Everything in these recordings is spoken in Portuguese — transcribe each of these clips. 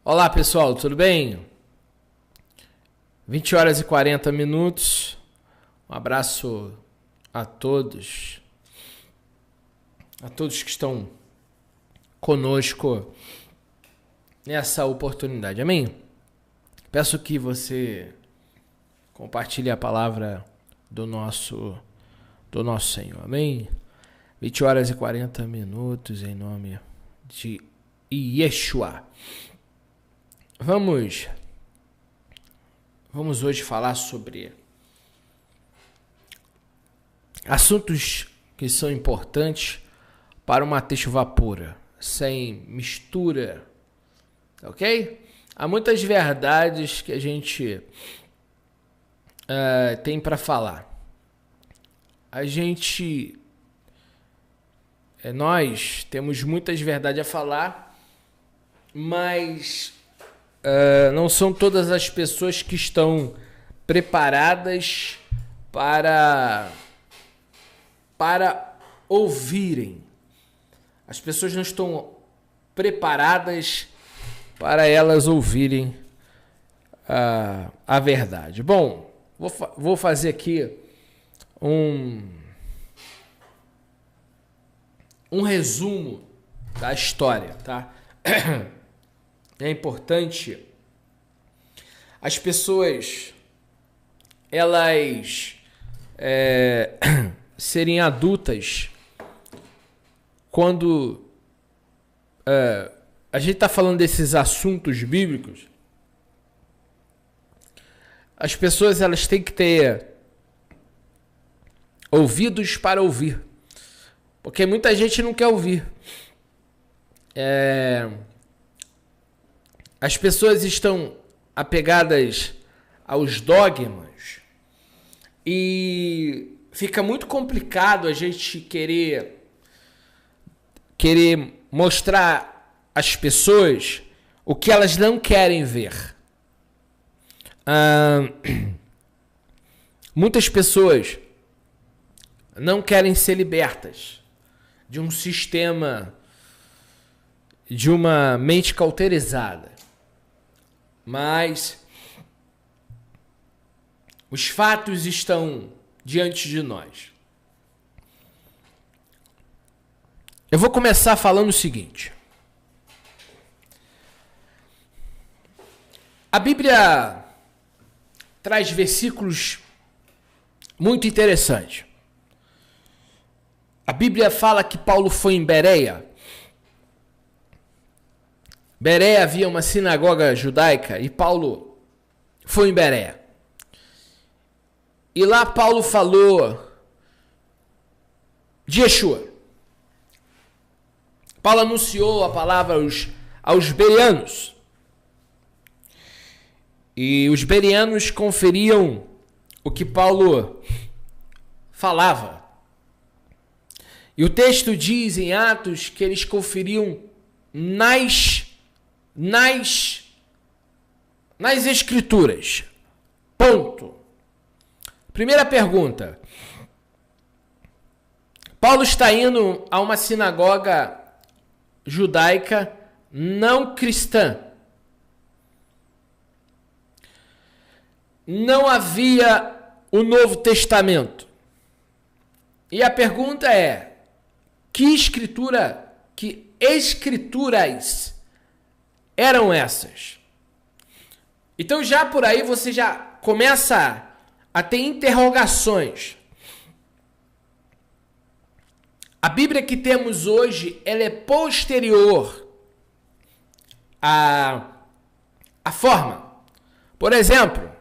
Olá pessoal, tudo bem? 20 horas e 40 minutos. Um abraço a todos que estão conosco nessa oportunidade. Amém? Peço que você compartilhe a palavra do nosso Senhor. Amém? 20 horas e 40 minutos em nome de Yeshua. Vamos hoje falar sobre assuntos que são importantes para uma teshuva pura, sem mistura, ok? Há muitas verdades que a gente tem para falar. Nós temos muitas verdades a falar, mas não são todas as pessoas que estão preparadas para ouvirem. As pessoas não estão preparadas para elas ouvirem a verdade. Bom, vou fazer aqui um resumo da história, tá? É importante as pessoas elas serem adultas quando a gente está falando desses assuntos bíblicos. As pessoas elas têm que ter ouvidos para ouvir, porque muita gente não quer ouvir. As pessoas estão apegadas aos dogmas e fica muito complicado a gente querer mostrar às pessoas o que elas não querem ver. Muitas pessoas não querem ser libertas de um sistema, de uma mente cauterizada. Mas os fatos estão diante de nós. Eu vou começar falando o seguinte. A Bíblia traz versículos muito interessantes. A Bíblia fala que Paulo foi em Bereia. Bereia havia uma sinagoga judaica e Paulo foi em Bereia. E lá Paulo falou de Yeshua. Paulo anunciou a palavra aos bereanos. E os bereanos conferiam o que Paulo falava. E o texto diz em Atos que eles conferiam nas escrituras. Ponto. Primeira pergunta. Paulo está indo a uma sinagoga judaica não cristã. Não havia o Novo Testamento. E a pergunta é: que escrituras eram essas? Então já por aí você já começa a ter interrogações. A Bíblia que temos hoje, ela é posterior à forma. Por exemplo,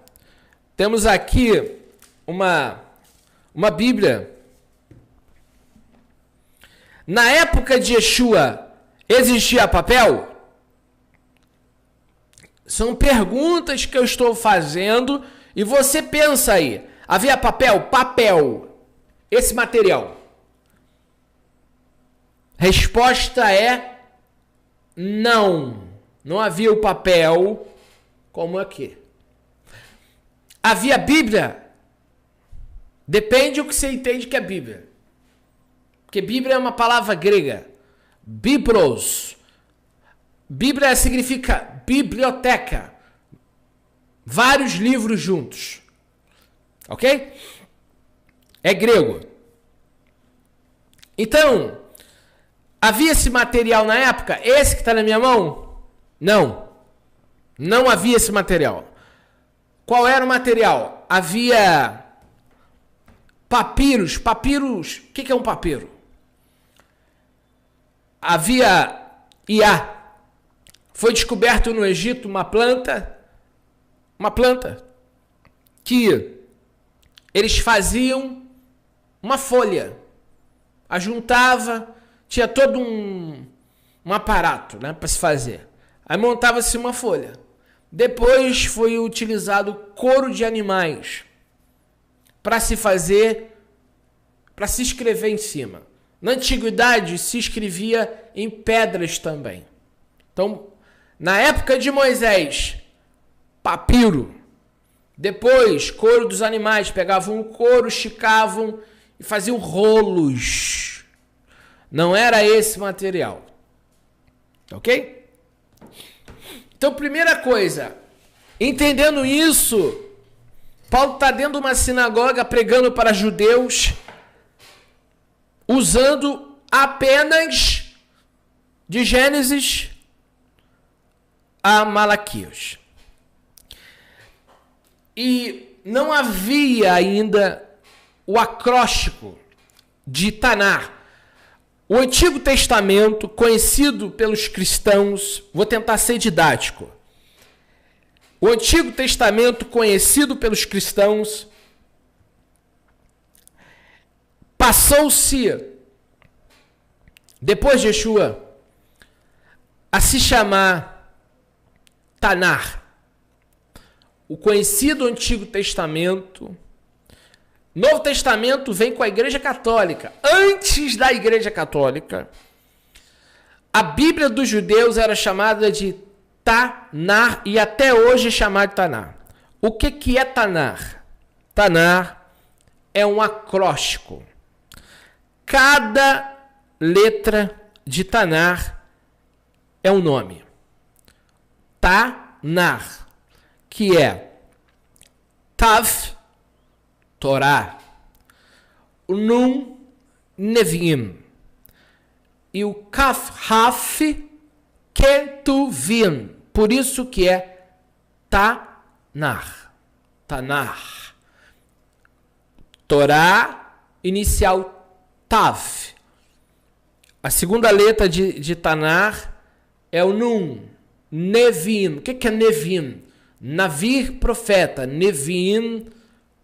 temos aqui uma Bíblia. Na época de Yeshua, existia papel? São perguntas que eu estou fazendo e você pensa aí. Havia papel? Papel. Esse material. Resposta é não. Não havia o papel como aqui. Havia Bíblia? Depende do que você entende que é Bíblia. Porque Bíblia é uma palavra grega. Biblos. Bíblia significa biblioteca. Vários livros juntos. Ok? É grego. Então, havia esse material na época? Esse que está na minha mão? Não. Não havia esse material. Qual era o material? Havia papiros. Papiros. O que é um papiro? Havia Iá. Foi descoberto no Egito uma planta que eles faziam uma folha. Ajuntava, tinha todo um aparato, né, para se fazer. Aí montava-se uma folha. Depois foi utilizado couro de animais para se escrever em cima. Na antiguidade se escrevia em pedras também. Então, na época de Moisés, papiro. Depois, couro dos animais. Pegavam o couro, esticavam e faziam rolos. Não era esse material. Ok? Então, primeira coisa, entendendo isso, Paulo está dentro de uma sinagoga pregando para judeus, usando apenas de Gênesis a Malaquias. E não havia ainda o acróstico de Tanar. O Antigo Testamento, conhecido pelos cristãos, vou tentar ser didático. O Antigo Testamento, conhecido pelos cristãos, passou-se, depois de Yeshua, a se chamar Tanar. O conhecido Antigo Testamento. Novo Testamento vem com a Igreja Católica. Antes da Igreja Católica, a Bíblia dos judeus era chamada de Tanar e até hoje é chamada de Tanar. O que é Tanar? Tanar é um acróstico. Cada letra de Tanar é um nome. Tanar, que é Tav, Torá, o Nun, Nevim, e o Kaf, Haf, Ketuvim. Por isso que é Tanar. Tanar. Torá, inicial Tav. A segunda letra de Tanar é o Nun. Nevim. O que é Nevim? Navir, profeta. Nevim,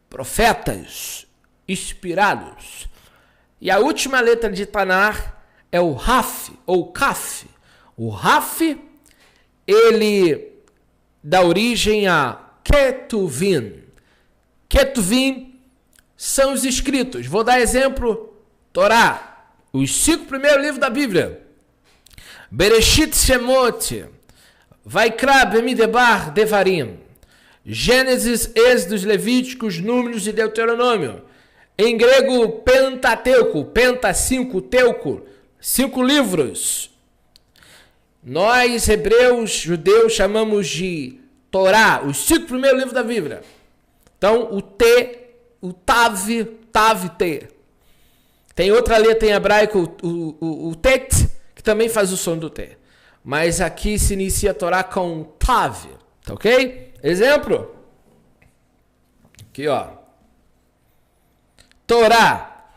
profetas inspirados. E a última letra de Tanar é o Raf, ou Kaf. O Raf, ele dá origem a Ketuvim. Ketuvim são os escritos. Vou dar exemplo. Torá, os 5 primeiros livros da Bíblia. Bereshit, Shemot, Vaikra, Bemidebar, Devarim. Gênesis, Êxodos, Levíticos, Números e Deuteronômio. Em grego, Pentateuco, Penta 5, Teuco, 5 livros. Nós, hebreus, judeus, chamamos de Torá, os 5 primeiros livros da Bíblia. Então, o T, o Tav, T. Tem outra letra em hebraico, o Tet, que também faz o som do T. Mas aqui se inicia a Torá com Tav, tá ok? Exemplo? Aqui, ó. Torá.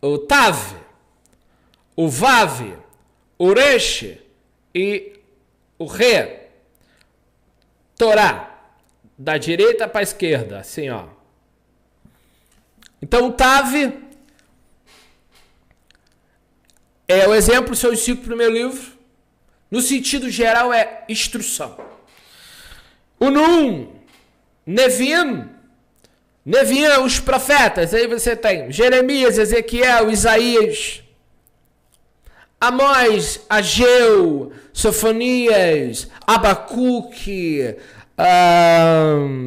O Tav, o Vav, o Resh e o Re. Torá. Da direita para a esquerda, assim, ó. Então, o Tav é o exemplo, são os 5 primeiros livros. No sentido geral, é instrução. O Nun, Nevim. Nevim é os profetas. Aí você tem Jeremias, Ezequiel, Isaías, Amós, Ageu, Sofonias, Abacuque,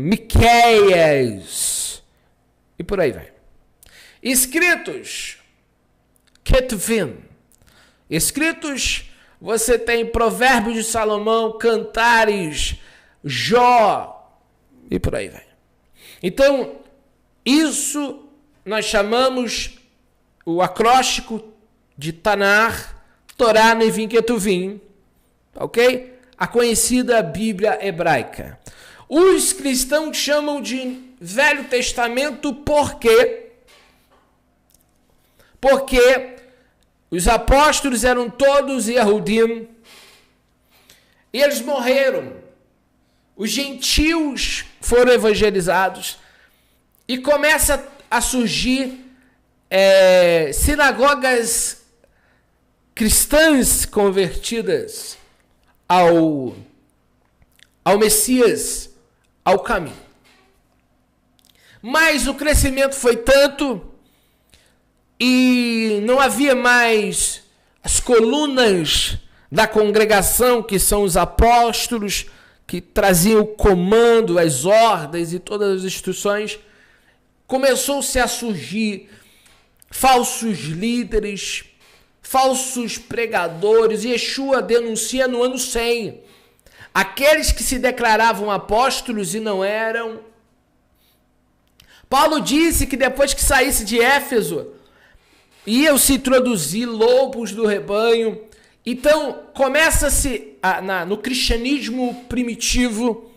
Miqueias. E por aí vai. Escritos, Ketuvim. Escritos você tem Provérbios de Salomão, Cantares, Jó, e por aí vai. Então, isso nós chamamos o acróstico de Tanar, Torá, Nevim, Ketuvim, ok? A conhecida Bíblia hebraica. Os cristãos chamam de Velho Testamento por quê? Porque os apóstolos eram todos Yehudim e eles morreram. Os gentios foram evangelizados e começa a surgir sinagogas cristãs convertidas ao Messias, ao caminho. Mas o crescimento foi tanto e não havia mais as colunas da congregação, que são os apóstolos, que traziam o comando, as ordens e todas as instruções. Começou-se a surgir falsos líderes, falsos pregadores. Yeshua denuncia no ano 100. Aqueles que se declaravam apóstolos e não eram. Paulo disse que depois que saísse de Éfeso, iam se introduzir lobos do rebanho. Então, começa-se no cristianismo primitivo,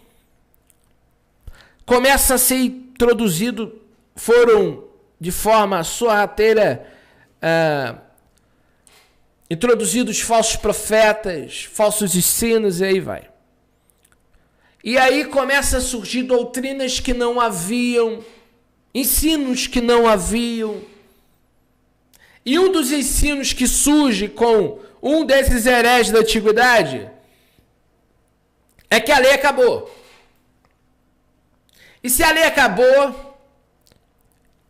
começa a ser introduzido, foram de forma sorrateira introduzidos falsos profetas, falsos ensinos, e aí vai. E aí começa a surgir doutrinas que não haviam, ensinos que não haviam. E um dos ensinos que surge com um desses hereges da antiguidade é que a lei acabou. E se a lei acabou,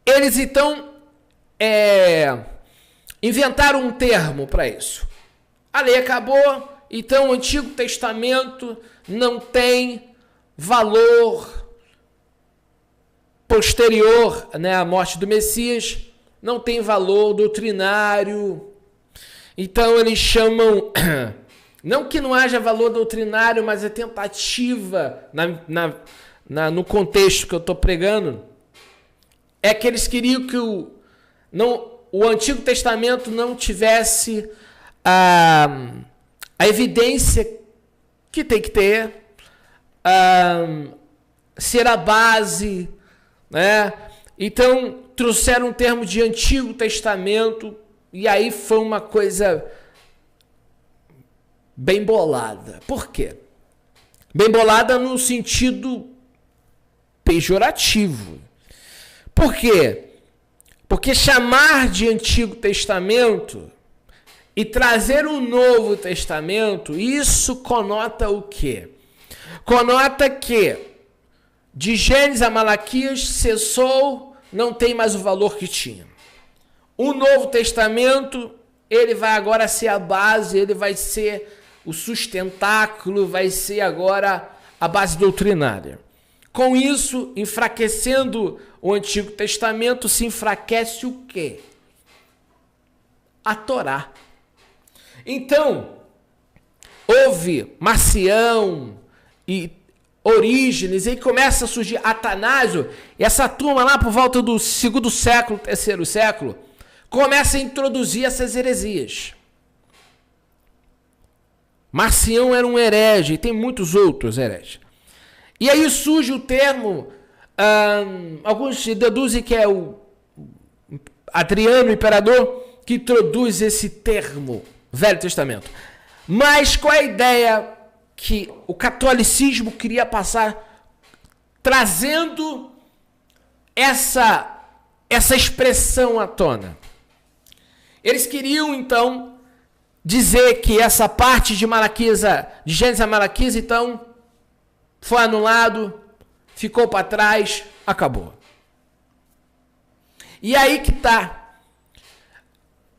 eles então inventaram um termo para isso. A lei acabou, então o Antigo Testamento não tem valor posterior, né, à morte do Messias, não tem valor doutrinário. Então eles chamam, não que não haja valor doutrinário, mas a tentativa, no contexto que eu estou pregando, é que eles queriam que o Antigo Testamento não tivesse a evidência que tem que ter, ser a base, né? Então trouxeram um termo de Antigo Testamento e aí foi uma coisa bem bolada. Por quê? Bem bolada no sentido pejorativo. Por quê? Porque chamar de Antigo Testamento e trazer o Novo Testamento, isso conota o quê? Conota que de Gênesis a Malaquias cessou, não tem mais o valor que tinha. O Novo Testamento, ele vai agora ser a base, ele vai ser o sustentáculo, vai ser agora a base doutrinária. Com isso, enfraquecendo o Antigo Testamento, se enfraquece o quê? A Torá. Então, houve Marcião e Orígenes, e aí começa a surgir Atanásio, e essa turma lá por volta do 2º século, 3º século, começa a introduzir essas heresias. Marcião era um herege, e tem muitos outros hereges. E aí surge o termo, alguns deduzem que é o Adriano, o imperador, que introduz esse termo, Velho Testamento. Mas qual é a ideia que o catolicismo queria passar, trazendo essa expressão à tona? Eles queriam, então, dizer que essa parte de Malaquias, de Gênesis a Malaquias, então, foi anulado, ficou para trás, acabou. E aí que está.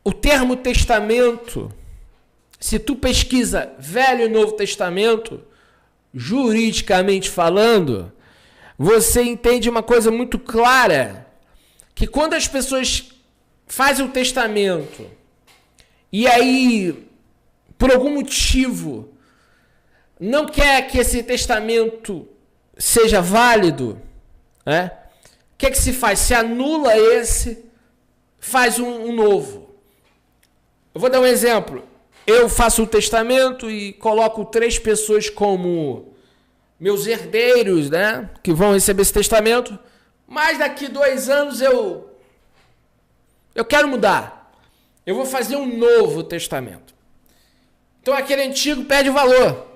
O termo testamento, se tu pesquisa Velho e Novo Testamento, juridicamente falando, você entende uma coisa muito clara, que quando as pessoas fazem o testamento, e aí por algum motivo, não quer que esse testamento seja válido, né? O que se faz? Se anula esse, faz um novo. Eu vou dar um exemplo. Eu faço o testamento e coloco 3 pessoas como meus herdeiros, né? Que vão receber esse testamento. Mas daqui 2 anos eu quero mudar. Eu vou fazer um novo testamento. Então aquele antigo perde valor.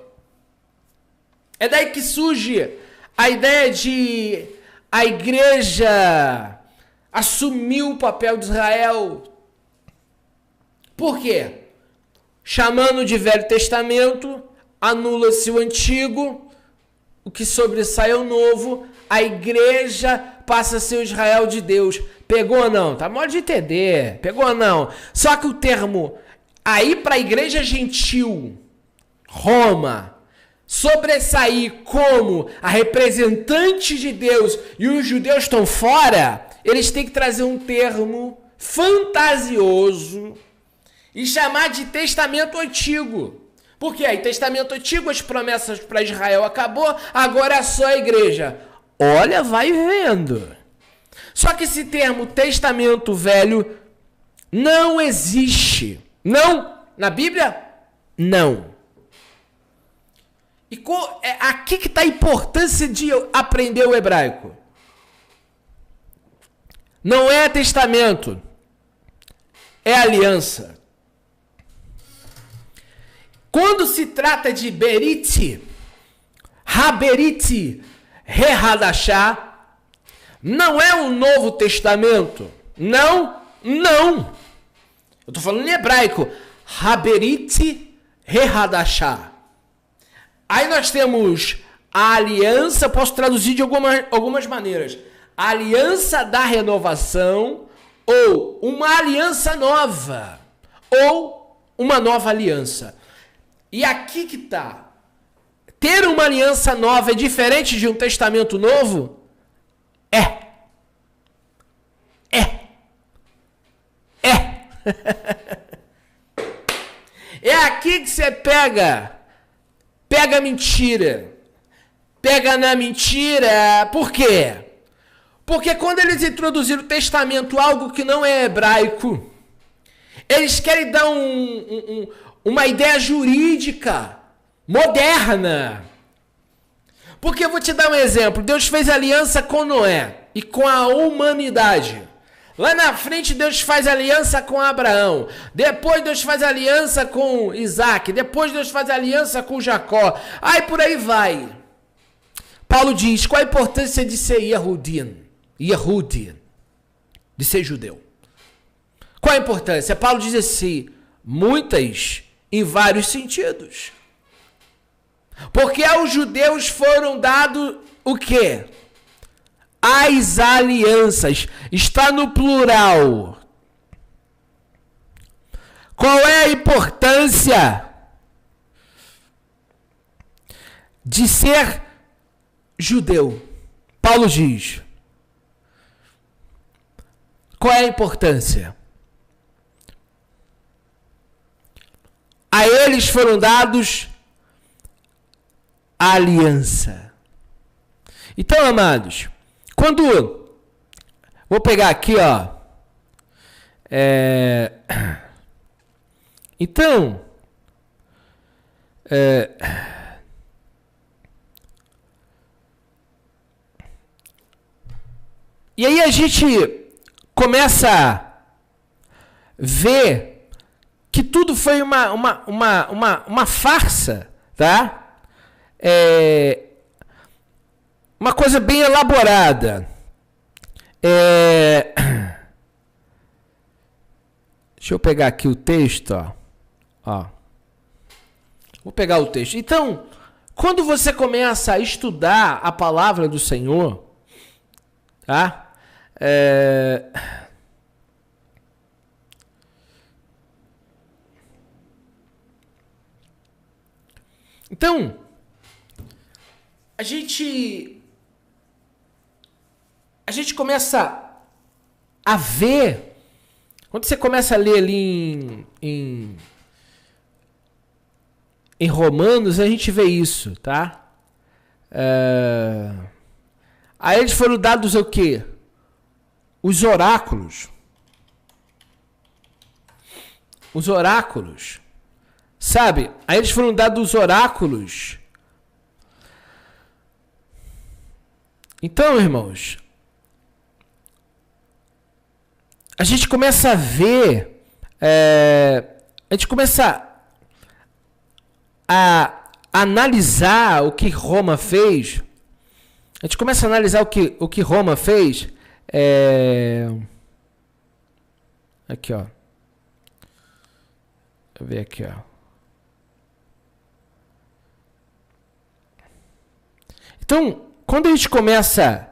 É daí que surge a ideia de a igreja assumir o papel de Israel. Por quê? Chamando de Velho Testamento, anula-se o Antigo, o que sobressai é o Novo, a igreja passa a ser o Israel de Deus. Pegou ou não? Tá mole de entender. Pegou ou não? Só que o termo aí para a igreja gentil, Roma, sobressair como a representante de Deus e os judeus estão fora, eles têm que trazer um termo fantasioso e chamar de Testamento Antigo. Por quê? Em Testamento Antigo as promessas para Israel acabou, agora é só a igreja. Olha, vai vendo. Só que esse termo Testamento Velho não existe. Não. Na Bíblia, não. E aqui que está a importância de aprender o hebraico. Não é testamento, é aliança. Quando se trata de Berit, Haberit, Rehadashá, não é um Novo Testamento. Não, não. Eu estou falando em hebraico. Haberit, Rehadashá. Aí nós temos a aliança, posso traduzir de algumas maneiras. A aliança da renovação, ou uma aliança nova, ou uma nova aliança. E aqui que está. Ter uma aliança nova é diferente de um testamento novo? É. É aqui que você pega a mentira. Pega na mentira. Por quê? Porque quando eles introduziram o testamento, algo que não é hebraico, eles querem dar uma ideia jurídica, moderna. Porque eu vou te dar um exemplo. Deus fez aliança com Noé e com a humanidade. Lá na frente Deus faz aliança com Abraão. Depois Deus faz aliança com Isaac. Depois Deus faz aliança com Jacó. Aí por aí vai. Paulo diz, qual a importância de ser Yehudi, de ser judeu? Qual a importância? Paulo diz assim, muitas, em vários sentidos. Porque aos judeus foram dados o quê? As alianças. Está no plural. Qual é a importância de ser judeu? Paulo diz. Qual é a importância? A eles foram dados a aliança. Então, amados, quando... Vou pegar aqui, ó. Então... E aí a gente começa a ver que tudo foi uma farsa, tá? Uma coisa bem elaborada. Deixa eu pegar aqui o texto, ó. Vou pegar o texto. Então, quando você começa a estudar a palavra do Senhor, tá? Então, a gente começa a ver, quando você começa a ler ali em Romanos, a gente vê isso, tá? A eles foram dados o quê? Os oráculos. Os oráculos. Sabe? A eles foram dados os oráculos. Então, irmãos, a gente começa a ver, a gente começa a analisar o que Roma fez. A gente começa a analisar o que Roma fez. Aqui, ó. Deixa eu ver aqui, ó. Então, quando a gente começa a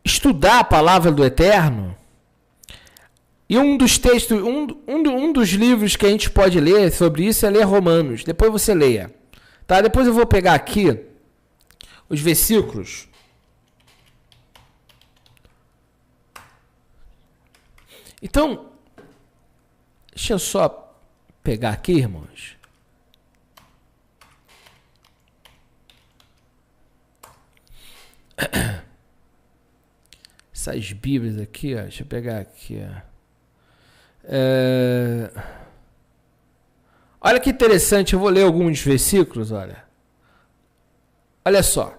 estudar a palavra do Eterno, e um dos textos, um dos livros que a gente pode ler sobre isso é ler Romanos. Depois você leia. Tá? Depois eu vou pegar aqui os versículos. Então, deixa eu só pegar aqui, irmãos. Essas Bíblias aqui, ó. Deixa eu pegar aqui, ó. Olha que interessante, eu vou ler alguns versículos, olha. Olha só.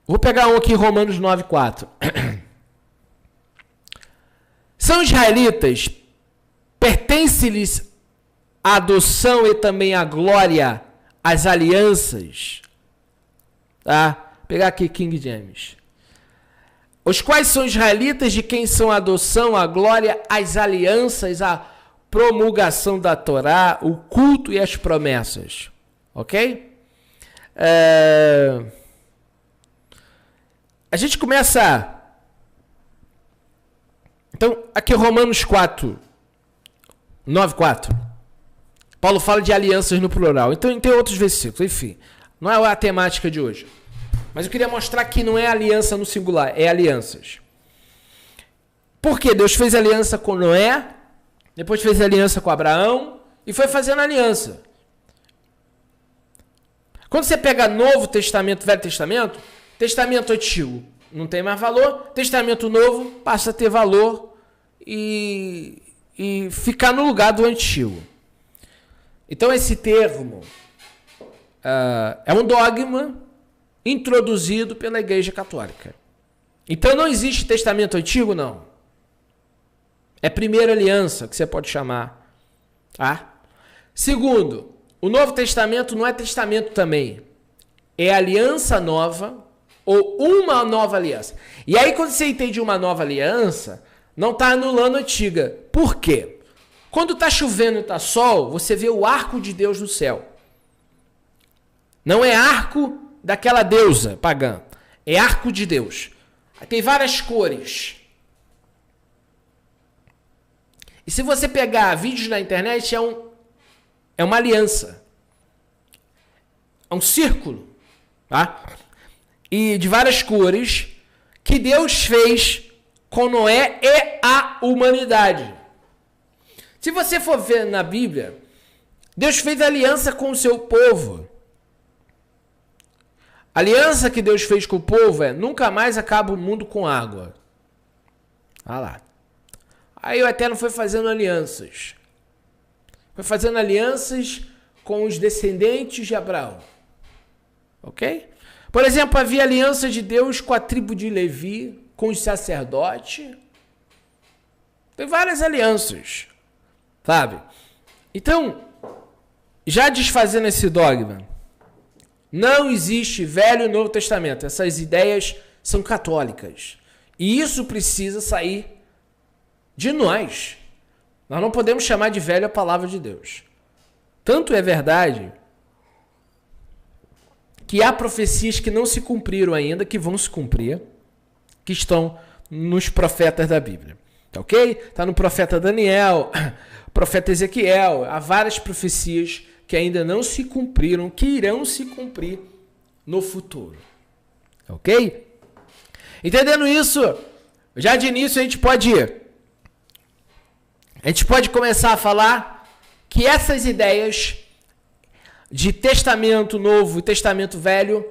Vou pegar um aqui, Romanos 9:4. São israelitas, pertence-lhes a adoção e também a glória, as alianças. Tá? Vou pegar aqui King James. Os quais são israelitas, de quem são a adoção, a glória, as alianças, a promulgação da Torá, o culto e as promessas. Ok? A gente começa... Então, aqui Romanos 9:4. Paulo fala de alianças no plural. Então, tem outros versículos, enfim. Não é a temática de hoje. Mas eu queria mostrar que não é aliança no singular, é alianças. Por quê? Deus fez aliança com Noé, depois fez aliança com Abraão e foi fazendo aliança. Quando você pega Novo Testamento, Velho Testamento, Testamento Antigo não tem mais valor, Testamento Novo passa a ter valor e ficar no lugar do Antigo. Então esse termo é um dogma introduzido pela Igreja Católica. Então não existe Testamento Antigo, não. É primeira aliança que você pode chamar. Tá? Segundo, o Novo Testamento não é testamento também. É aliança nova ou uma nova aliança. E aí quando você entende uma nova aliança, não está anulando a antiga. Por quê? Quando está chovendo e está sol, você vê o arco de Deus no céu. Não é arco daquela deusa pagã. É arco de Deus. Tem várias cores. E se você pegar vídeos na internet, é uma aliança. É um círculo. Tá? E de várias cores que Deus fez com Noé e a humanidade. Se você for ver na Bíblia, Deus fez aliança com o seu povo. A aliança que Deus fez com o povo é: nunca mais acaba o mundo com água. Olha lá. Aí o Eterno foi fazendo alianças. Foi fazendo alianças com os descendentes de Abraão. Ok? Por exemplo, havia aliança de Deus com a tribo de Levi, com os sacerdotes. Tem várias alianças. Sabe? Então, já desfazendo esse dogma, não existe Velho e Novo Testamento. Essas ideias são católicas. E isso precisa sair de nós. Nós não podemos chamar de velho a palavra de Deus. Tanto é verdade que há profecias que não se cumpriram ainda, que vão se cumprir, que estão nos profetas da Bíblia. Tá ok? Está no profeta Daniel, profeta Ezequiel. Há várias profecias que ainda não se cumpriram, que irão se cumprir no futuro. Ok? Entendendo isso, já de início a gente pode começar a falar que essas ideias de Testamento Novo e Testamento Velho,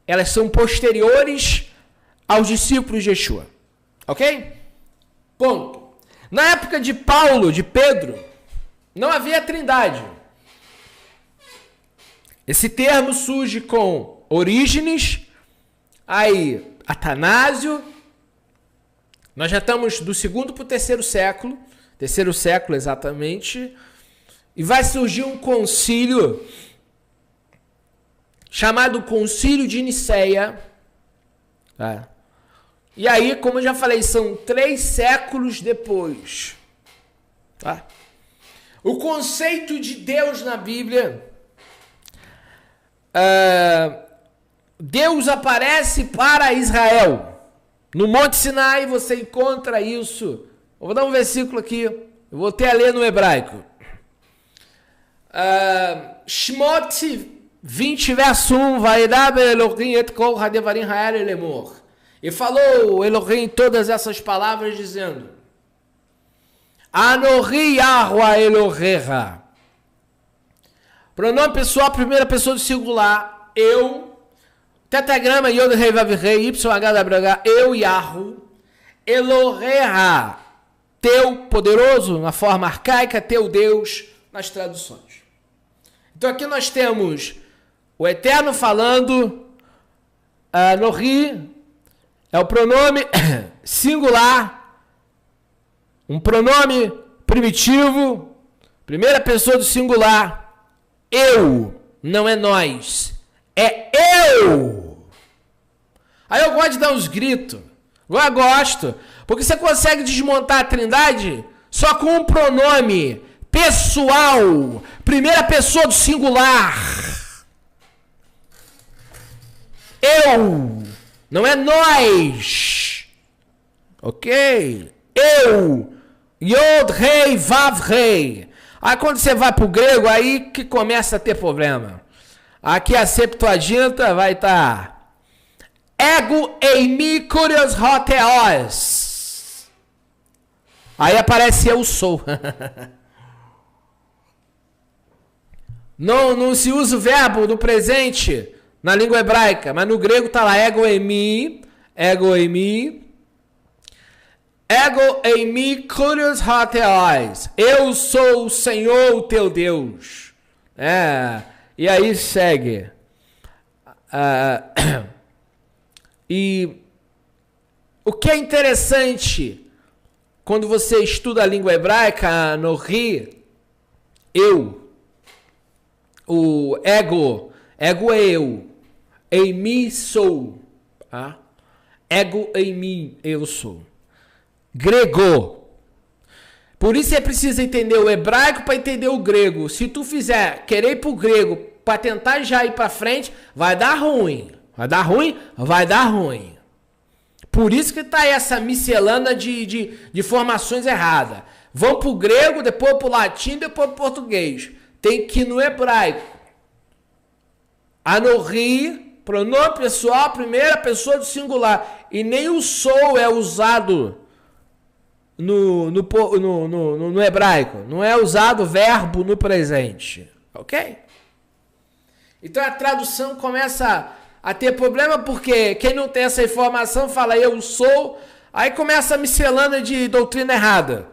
elas são posteriores aos discípulos de Yeshua. Ok? Ponto. Na época de Paulo, de Pedro, não havia trindade. Esse termo surge com Orígenes, aí Atanásio. Nós já estamos do 2º para o 3º século, 3º século exatamente, e vai surgir um concílio chamado Concílio de Nicéia. Tá? E aí, como eu já falei, são 3 séculos depois. Tá? O conceito de Deus na Bíblia, Deus aparece para Israel. No Monte Sinai você encontra isso. Eu vou dar um versículo aqui. Eu vou até ler no hebraico. Shmot 20, verso 1. Vaidab Elohim et kol hadevarim ha'el lemor. E falou Elohim todas essas palavras dizendo: Anohi Yahweh Elohecha. Pronome pessoal, primeira pessoa do singular. Eu. Tetragrama Yod Rei Vav Rei YHWH. Eu Yahweh Elohecha. Teu poderoso, na forma arcaica, teu Deus, nas traduções. Então aqui nós temos o Eterno falando, Anohi é o pronome singular, um pronome primitivo, primeira pessoa do singular. Eu, não é nós, é eu. Aí eu gosto de dar uns gritos, eu gosto, porque você consegue desmontar a trindade só com um pronome pessoal, primeira pessoa do singular. Eu, não é nós, ok? Eu, Yod Rei Vav Rei. Aí quando você vai para o grego, aí que começa a ter problema. Aqui a Septuaginta vai estar Ego eimi kurios hoteos. Aí aparece eu sou. Não se usa o verbo no presente na língua hebraica, mas no grego está lá ego eimi kurios hoteos. Eu sou o Senhor, o teu Deus. E aí segue. E o que é interessante quando você estuda a língua hebraica, Anohi, eu, o ego é eu, eimi sou, tá? Ego eimi, eu sou. Grego. Por isso é preciso entender o hebraico para entender o grego. Se tu fizer querer ir para o grego para tentar já ir para frente, vai dar ruim. Vai dar ruim? Vai dar ruim. Por isso que está essa miscelânea de formações erradas. Vão para o grego, depois para o latim, depois para o português. Tem que ir no hebraico. Anohi, pronome pessoal, primeira pessoa do singular. E nem o sou é usado no hebraico. Não é usado o verbo no presente. Ok? Então a tradução começa a ter problema porque quem não tem essa informação fala eu sou, aí começa a miscelânea de doutrina errada.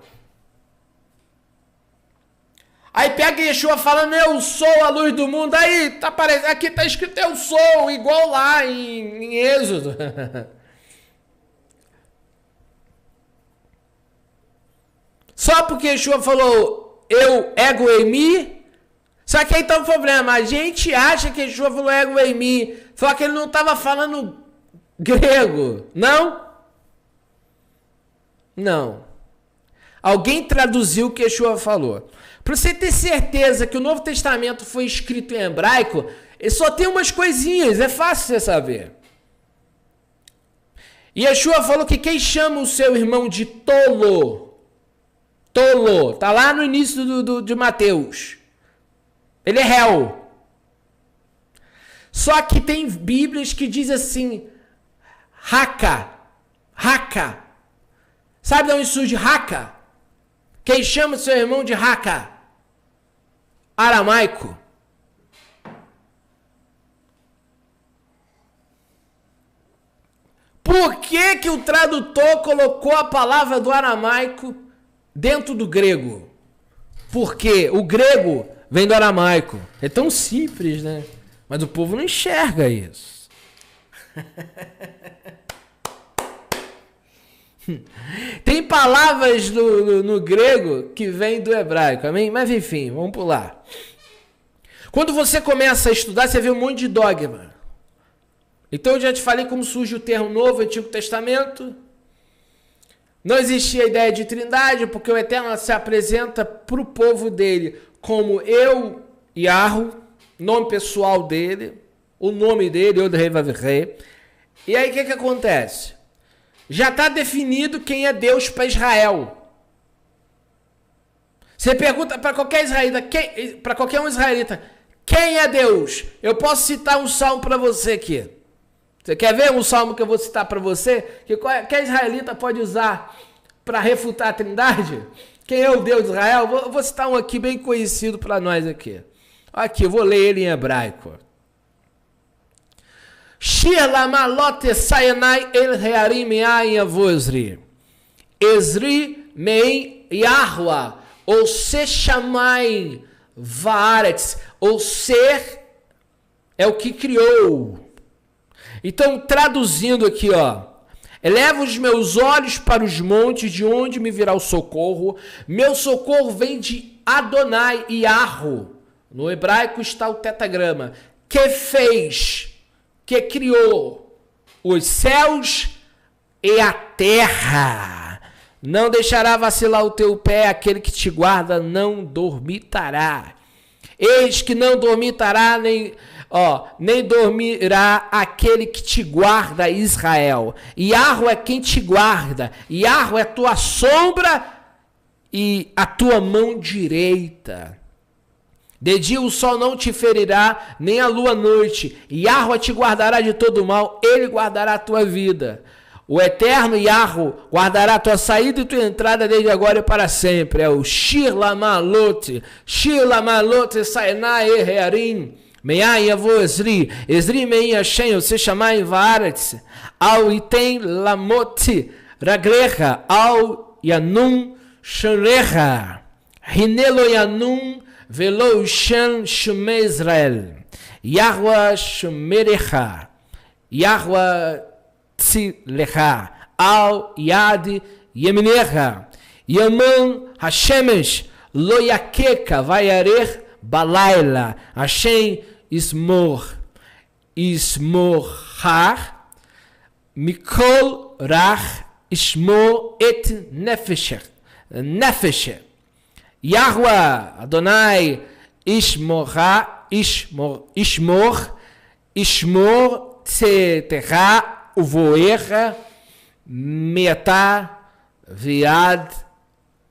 Aí pega Yeshua falando eu sou a luz do mundo, aí tá aparecendo, aqui tá escrito eu sou, igual lá em Êxodo. Só porque Yeshua falou eu, ego eimi. Só que aí tá o problema, a gente acha que Yeshua falou ego eimi, só que ele não estava falando grego, não? Não. Alguém traduziu o que Yeshua falou. Para você ter certeza que o Novo Testamento foi escrito em hebraico, ele só tem umas coisinhas, é fácil você saber. E Yeshua falou que quem chama o seu irmão de tolo, tá lá no início de Mateus. Ele é réu. Só que tem Bíblias que diz assim, raca. Sabe de onde surge raca? Quem chama seu irmão de raca? aramaico. Por que que o tradutor colocou a palavra do aramaico dentro do grego? Porque o grego vem do aramaico. É tão simples, né? Mas o povo não enxerga isso. Tem palavras no grego que vêm do hebraico, amém? Mas enfim, vamos pular. Quando você começa a estudar, você vê um monte de dogma. Então eu já te falei como surge o termo Novo Antigo Testamento. Não existia a ideia de trindade, porque o Eterno se apresenta para o povo dele como eu, Yahweh, nome pessoal dele, o nome dele, Yod-Heh-Vav-Heh. E aí o que acontece? Já está definido quem é Deus para Israel. Você pergunta para qualquer israelita, para qualquer um israelita, quem é Deus? Eu posso citar um salmo para você aqui. Você quer ver um salmo que eu vou citar para você? Que qualquer israelita pode usar para refutar a trindade? Quem é o Deus de Israel? Vou citar um aqui bem conhecido para nós aqui. Aqui, eu vou ler ele em hebraico. Shir lamalote sayanai el rearim me'ayin avozri. Ezri me'in Yahwa, ou se chamai vaaretz, ou ser é o que criou. Então, traduzindo aqui, ó. Elevo os meus olhos para os montes, de onde me virá o socorro. Meu socorro vem de Adonai, Yahweh. No hebraico está o tetagrama. Que fez, que criou os céus e a terra. Não deixará vacilar o teu pé, aquele que te guarda não dormitará. Eis que não dormitará nem dormirá aquele que te guarda, Israel. Yahweh é quem te guarda. Yahweh é tua sombra e a tua mão direita. De dia o sol não te ferirá, nem a lua à noite. Yahweh te guardará de todo mal, ele guardará a tua vida. O eterno Yahweh guardará a tua saída e tua entrada desde agora e para sempre. É o Shir Lamalote Saenai Erearim. Me'ayin avo Ezri, Ezri me'in Hashem, se chamai vaaretz, ao item lamoti raglecha, ao yanum shanrecha, hinelo yanum velo shan shume Israel, Yahweh shumerecha, Yahweh tzilecha, ao yad yeminecha, yaman hashemesh lo yakeka vayarech balayla, Hashem Ismorhar, Mikol Rach, Ismor et Nefesh. Yahweh, Adonai, Ismor Tzetecha, Uvoecha, Meta, Viad,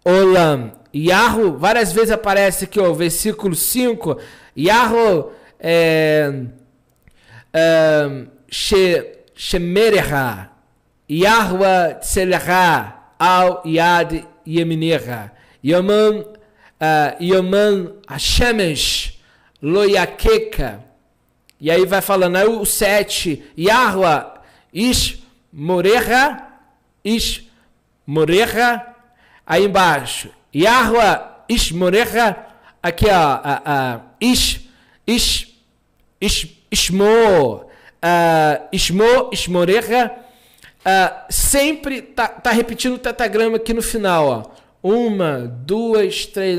Olam. Yahweh, várias vezes aparece aqui, ó, versículo 5, Yahweh Shemerecha, Yahweh Tzelecha, Al Yad Yeminecha, Yaman Hashemesh, Loyakeka, e aí vai falando, aí o 7, Yahweh Ishmorecha, aí embaixo, Yahweh Ishmorecha, aqui ó, Ishmorecha, sempre tá repetindo o tetagrama aqui no final, ó. 1, 2, 3,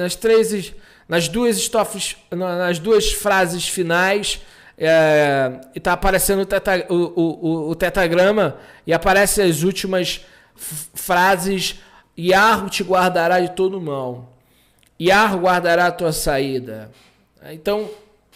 nas duas frases finais, e tá aparecendo o tetagrama, e aparecem as últimas frases. Yahweh te guardará de todo mal. Yahweh guardará a tua saída. Então,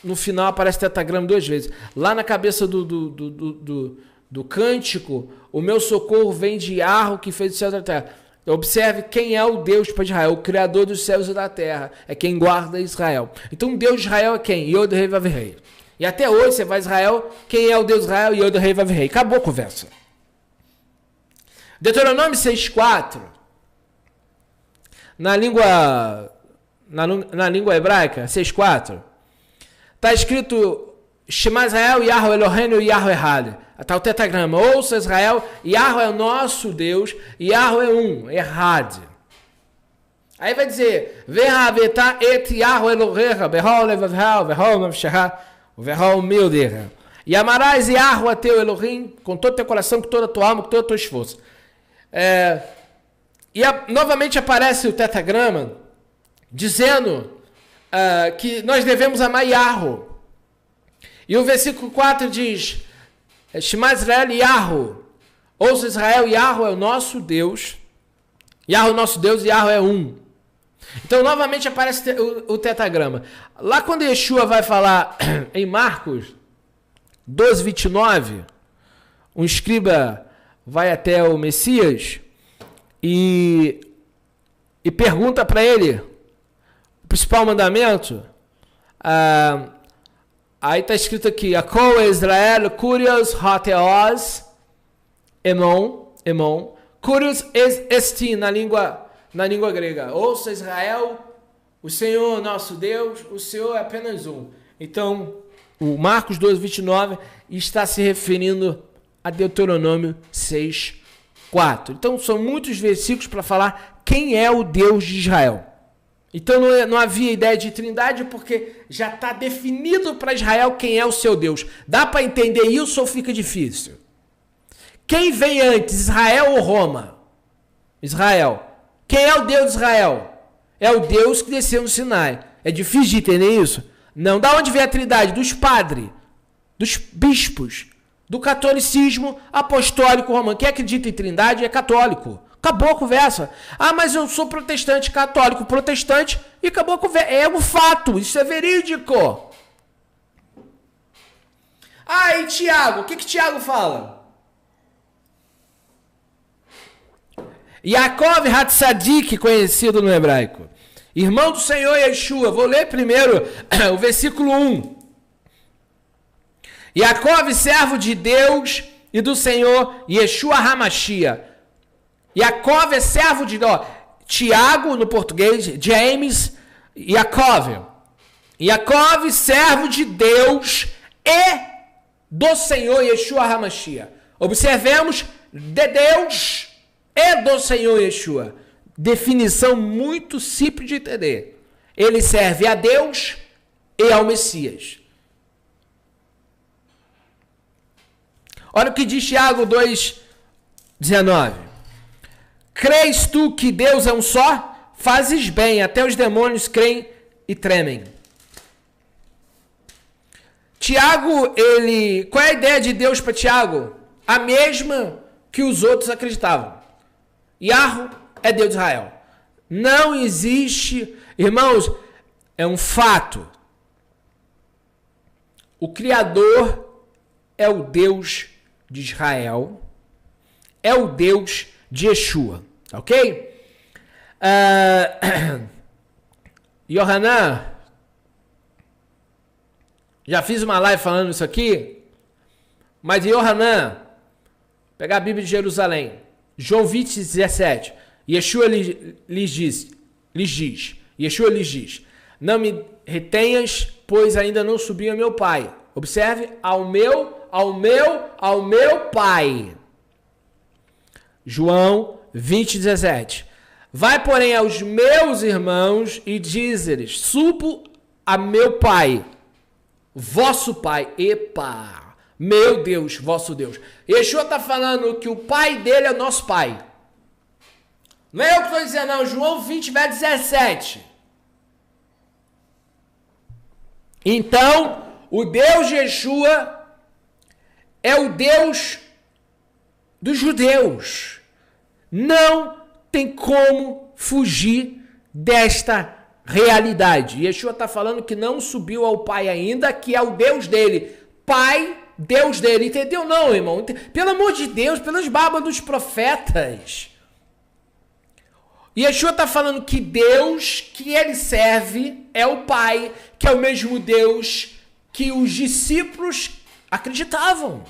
no final aparece tetagrama 2 vezes. Lá na cabeça do cântico, o meu socorro vem de Yahweh que fez o céu e a terra. Observe quem é o Deus para Israel, o Criador dos céus e da terra. É quem guarda Israel. Então, o Deus de Israel é quem? Yod-Heh-Vav-Heh. E até hoje, você vai a Israel, quem é o Deus de Israel? Yod-Heh-Vav-Heh. Acabou a conversa. Deuteronômio 6,4. Na língua na língua hebraica, 6.4, está escrito Shema Israel, Yahweh Eloheinu, Yahweh Echad. Está o tetragrama. Ouça Israel, Yahweh é o nosso Deus, Yahweh é um, Echad. Aí vai dizer, Ve'haveta et Yahweh Elohecha, Behol Levavha, Behol Nafshecha, Behol Mildecha. E amarás Yahweh teu Elohim com todo o teu coração, com toda a tua alma, com todo o teu esforço. Novamente aparece o tetragrama dizendo que nós devemos amar Yahweh. E o versículo 4 diz, Shema Israel Yahweh, ouça Israel, Yahweh é o nosso Deus, Yahweh é o nosso Deus e Yahweh é um. Então novamente aparece o tetragrama. Lá quando Yeshua vai falar em Marcos 12:29, um escriba vai até o Messias e pergunta para ele o principal mandamento. Aí está escrito aqui, Akol Israel, Kurios Hateos, Emon, Kurios Esti, na língua grega. Ouça Israel, o Senhor nosso Deus, o Senhor é apenas um. Então, o Marcos 12:29 está se referindo a Deuteronômio 6:4. Então, são muitos versículos para falar quem é o Deus de Israel. Então não havia ideia de trindade porque já está definido para Israel quem é o seu Deus. Dá para entender isso ou fica difícil? Quem vem antes, Israel ou Roma? Israel. Quem é o Deus de Israel? É o Deus que desceu no Sinai. É difícil de entender isso? Não. Da onde vem a trindade? Dos padres, dos bispos, do catolicismo apostólico romano. Quem acredita em trindade é católico. Acabou a conversa. Mas eu sou protestante, católico, protestante, e acabou a conversa. É um fato, isso é verídico. E Tiago, o que Tiago fala? Yaakov Hatzadik, conhecido no hebraico. Irmão do Senhor Yeshua. Vou ler primeiro o versículo 1. Yaakov, servo de Deus e do Senhor Yeshua HaMashiach. Yaakov é servo de Deus. Tiago, no português, James, Yaakov. Yaakov, servo de Deus e do Senhor Yeshua HaMashiach. Observemos, de Deus e do Senhor Yeshua. Definição muito simples de entender. Ele serve a Deus e ao Messias. Olha o que diz Tiago 2:19. Crês tu que Deus é um só? Fazes bem, até os demônios creem e tremem. Tiago, qual é a ideia de Deus para Tiago? A mesma que os outros acreditavam. Yahweh é Deus de Israel. Não existe, irmãos, é um fato. O Criador é o Deus de Israel, é o Deus de Yeshua, ok? Yohanan, já fiz uma live falando isso aqui, mas Yohanan, pegar a Bíblia de Jerusalém, João 20:17, Yeshua lhes diz, não me retenhas, pois ainda não subi ao meu Pai. Observe, ao meu Pai. João 20:17. Vai, porém, aos meus irmãos e diz-lhes, subo a meu Pai, vosso Pai, meu Deus, vosso Deus. Yeshua está falando que o Pai dele é o nosso Pai. Não é eu que estou dizendo, não. João 20:17. Então, o Deus de Yeshua é o Deus dos judeus. Não tem como fugir desta realidade. Yeshua está falando que não subiu ao Pai ainda, que é o Deus dele. Pai, Deus dele. Entendeu? Não, irmão. Pelo amor de Deus, pelas barbas dos profetas. Yeshua está falando que Deus que ele serve é o Pai, que é o mesmo Deus que os discípulos acreditavam.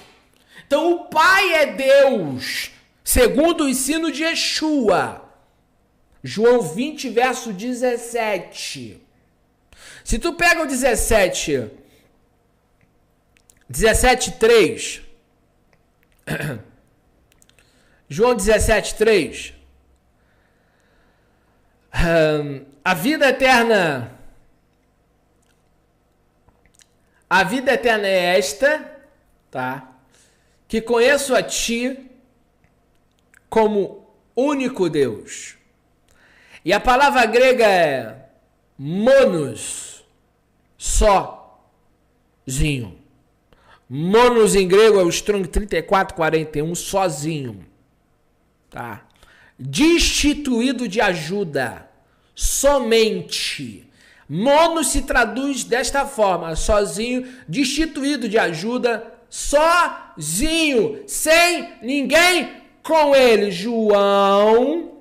Então o Pai é Deus, segundo o ensino de Yeshua. João 20, verso 17. Se tu pega o 17:3, João 17:3, a vida eterna é esta, tá? Que conheço a ti como único Deus. E a palavra grega é monos, sozinho. Monos em grego é o Strong 3441, sozinho. Tá? Destituído de ajuda, somente. Mono se traduz desta forma, sozinho, destituído de ajuda, sozinho, sem ninguém com ele. João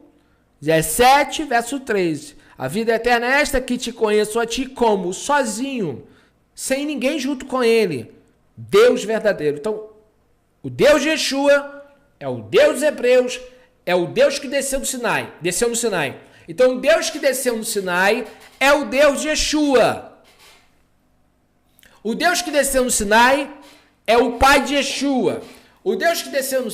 17, verso 13. A vida eterna é esta, que te conheço a ti como sozinho, sem ninguém junto com ele. Deus verdadeiro. Então, o Deus de Yeshua é o Deus dos Hebreus, é o Deus que desceu no Sinai. Então, o Deus que desceu no Sinai é o Deus de Yeshua. O Deus que desceu no Sinai é o Pai de Yeshua. O Deus que desceu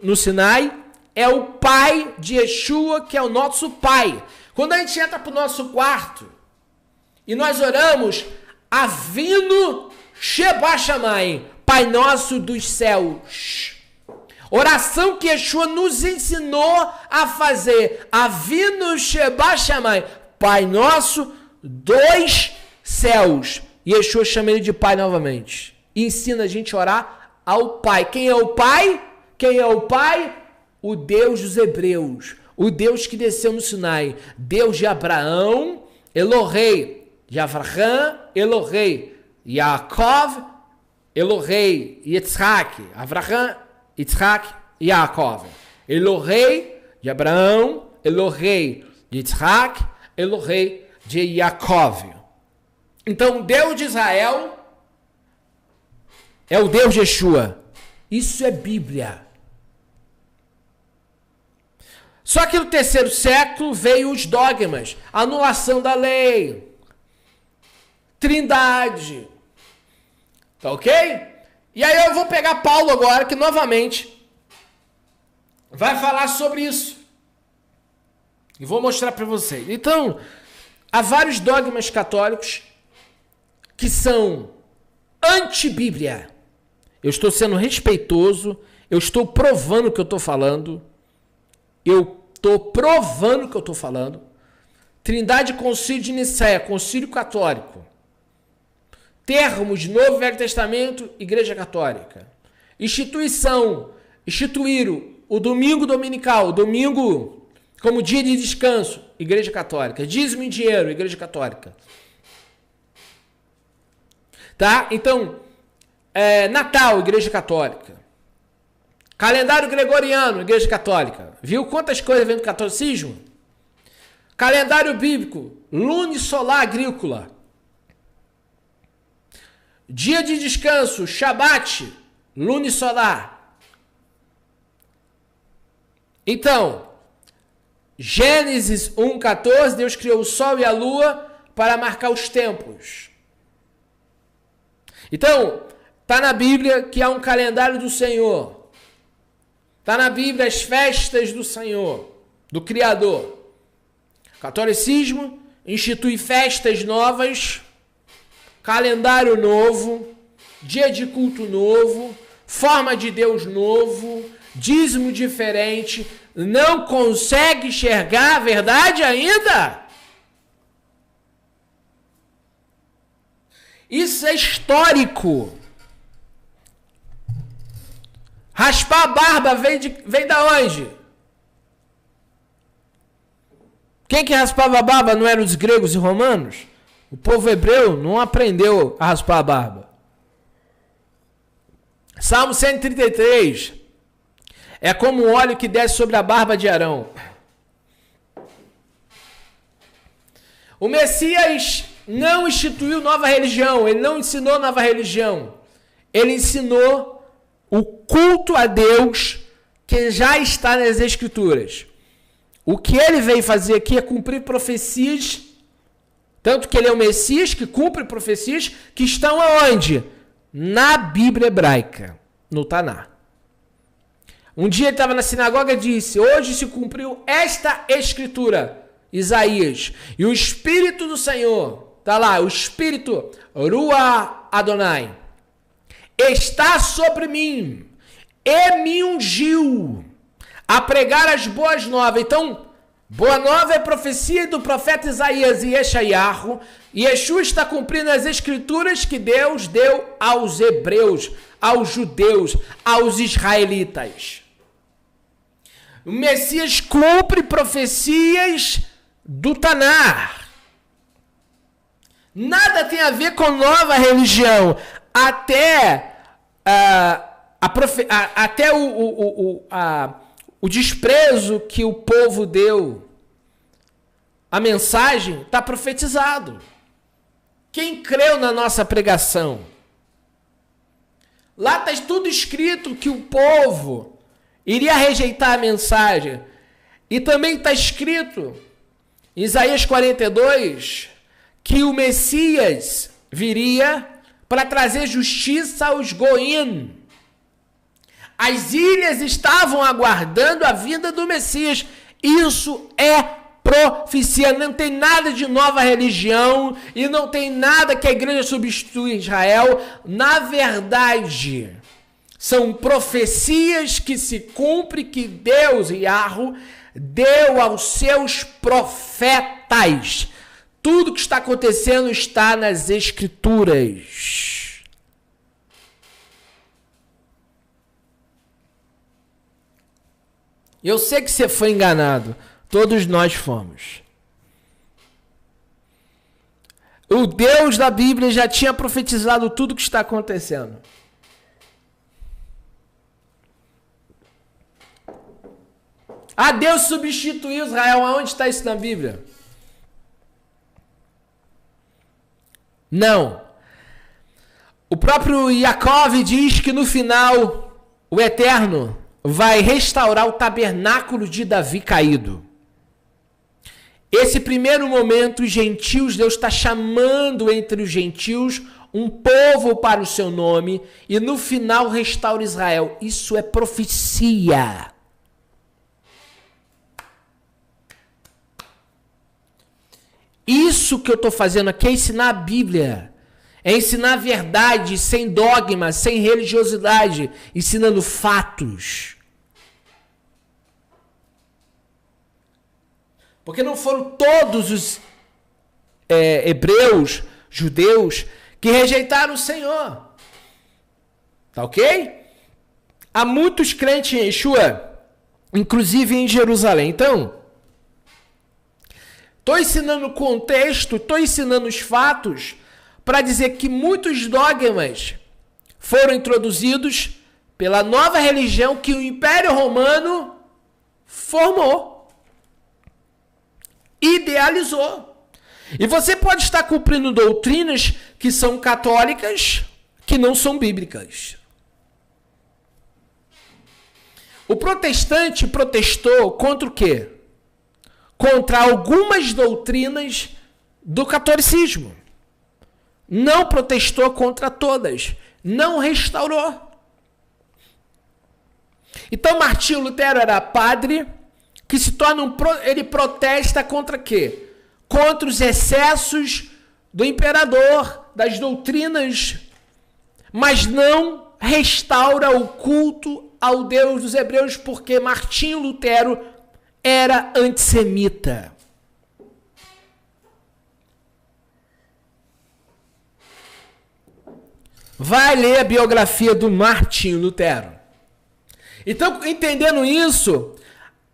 no Sinai é o Pai de Yeshua, que é o nosso Pai. Quando a gente entra para o nosso quarto e nós oramos, Avinu Sheba Shamayim, Pai nosso dos céus. Oração que Yeshua nos ensinou a fazer. Avinu Sheba Shamayim, Pai nosso dos céus. Yeshua chama ele de Pai novamente. E ensina a gente a orar ao Pai. Quem é o Pai? Quem é o Pai? O Deus dos Hebreus. O Deus que desceu no Sinai. Deus de Abraão, Elohei de Avraham, Elohei Yaakov, Elohei Yitzhak, Avraham, Yitzhak, Yaakov. Elohei de Abraão, Elohei de Yitzhak, Elohei de Yaakov. Então, Deus de Israel é o Deus de Yeshua. Isso é Bíblia. Só que no terceiro século veio os dogmas, anulação da lei, trindade, tá ok? E aí eu vou pegar Paulo agora, que novamente vai falar sobre isso. E vou mostrar para vocês. Então, há vários dogmas católicos que são anti-Bíblia. Eu estou sendo respeitoso, eu estou provando o que eu estou falando. Trindade, Concílio de Nicéia, Concílio Católico. Termos de Novo e Velho Testamento, Igreja Católica. Instituíram o domingo dominical, domingo como dia de descanso, Igreja Católica. Dízimo em dinheiro, Igreja Católica. Tá? Então, Natal, Igreja Católica. Calendário gregoriano, Igreja Católica. Viu quantas coisas vem do catolicismo? Calendário bíblico, lunisolar agrícola. Dia de descanso, Shabat, lunisolar. Então, Gênesis 1:14, Deus criou o sol e a lua para marcar os tempos. Então, está na Bíblia que há um calendário do Senhor. Está na Bíblia as festas do Senhor, do Criador. Catolicismo institui festas novas, calendário novo, dia de culto novo, forma de Deus novo, dízimo diferente. Não consegue enxergar a verdade ainda? Isso é histórico. Raspar a barba vem da onde? Quem que raspava a barba não eram os gregos e romanos? O povo hebreu não aprendeu a raspar a barba. Salmo 133. É como o óleo que desce sobre a barba de Arão. O Messias não instituiu nova religião. Ele não ensinou nova religião. Ele ensinou o culto a Deus que já está nas Escrituras. O que ele veio fazer aqui é cumprir profecias, tanto que ele é o Messias que cumpre profecias que estão aonde? Na Bíblia hebraica, no Taná. Um dia ele estava na sinagoga e disse: hoje se cumpriu esta escritura, Isaías, e o Espírito do Senhor, está lá, o Espírito, Ruach Adonai, está sobre mim, e me ungiu a pregar as boas novas. Então, boa nova é profecia do profeta Isaías e Yeshayahu, e Yeshua está cumprindo as escrituras que Deus deu aos hebreus, aos judeus, aos israelitas. O Messias cumpre profecias do Tanar. Nada tem a ver com nova religião. Até o desprezo que o povo deu, a mensagem está profetizado. Quem creu na nossa pregação? Lá está tudo escrito que o povo iria rejeitar a mensagem. E também está escrito em Isaías 42 que o Messias viria para trazer justiça aos Goim. As ilhas estavam aguardando a vinda do Messias. Isso é profecia. Não tem nada de nova religião e não tem nada que a igreja substitui Israel. Na verdade, são profecias que se cumprem, que Deus, Yahweh, deu aos seus profetas. Tudo que está acontecendo está nas Escrituras. Eu sei que você foi enganado. Todos nós fomos. O Deus da Bíblia já tinha profetizado tudo o que está acontecendo. Ah, Deus substituiu Israel. Aonde está isso na Bíblia? Não. O próprio Yaakov diz que no final o Eterno vai restaurar o tabernáculo de Davi caído. Esse primeiro momento, os gentios, Deus está chamando entre os gentios um povo para o seu nome e no final restaura Israel. Isso é profecia. Isso que eu estou fazendo aqui é ensinar a Bíblia. É ensinar a verdade, sem dogma, sem religiosidade, ensinando fatos. Porque não foram todos os hebreus, judeus, que rejeitaram o Senhor. Tá ok? Há muitos crentes em Yeshua, inclusive em Jerusalém. Então, estou ensinando o contexto, estou ensinando os fatos, para dizer que muitos dogmas foram introduzidos pela nova religião que o Império Romano formou, idealizou. E você pode estar cumprindo doutrinas que são católicas, que não são bíblicas. O protestante protestou contra o quê? Contra algumas doutrinas do catolicismo. Não protestou contra todas. Não restaurou. Então Martinho Lutero era padre que se torna ele protesta contra quê? Contra os excessos do imperador, das doutrinas, mas não restaura o culto ao Deus dos hebreus, porque Martinho Lutero era antissemita. Vai ler a biografia do Martinho Lutero. Então, entendendo isso,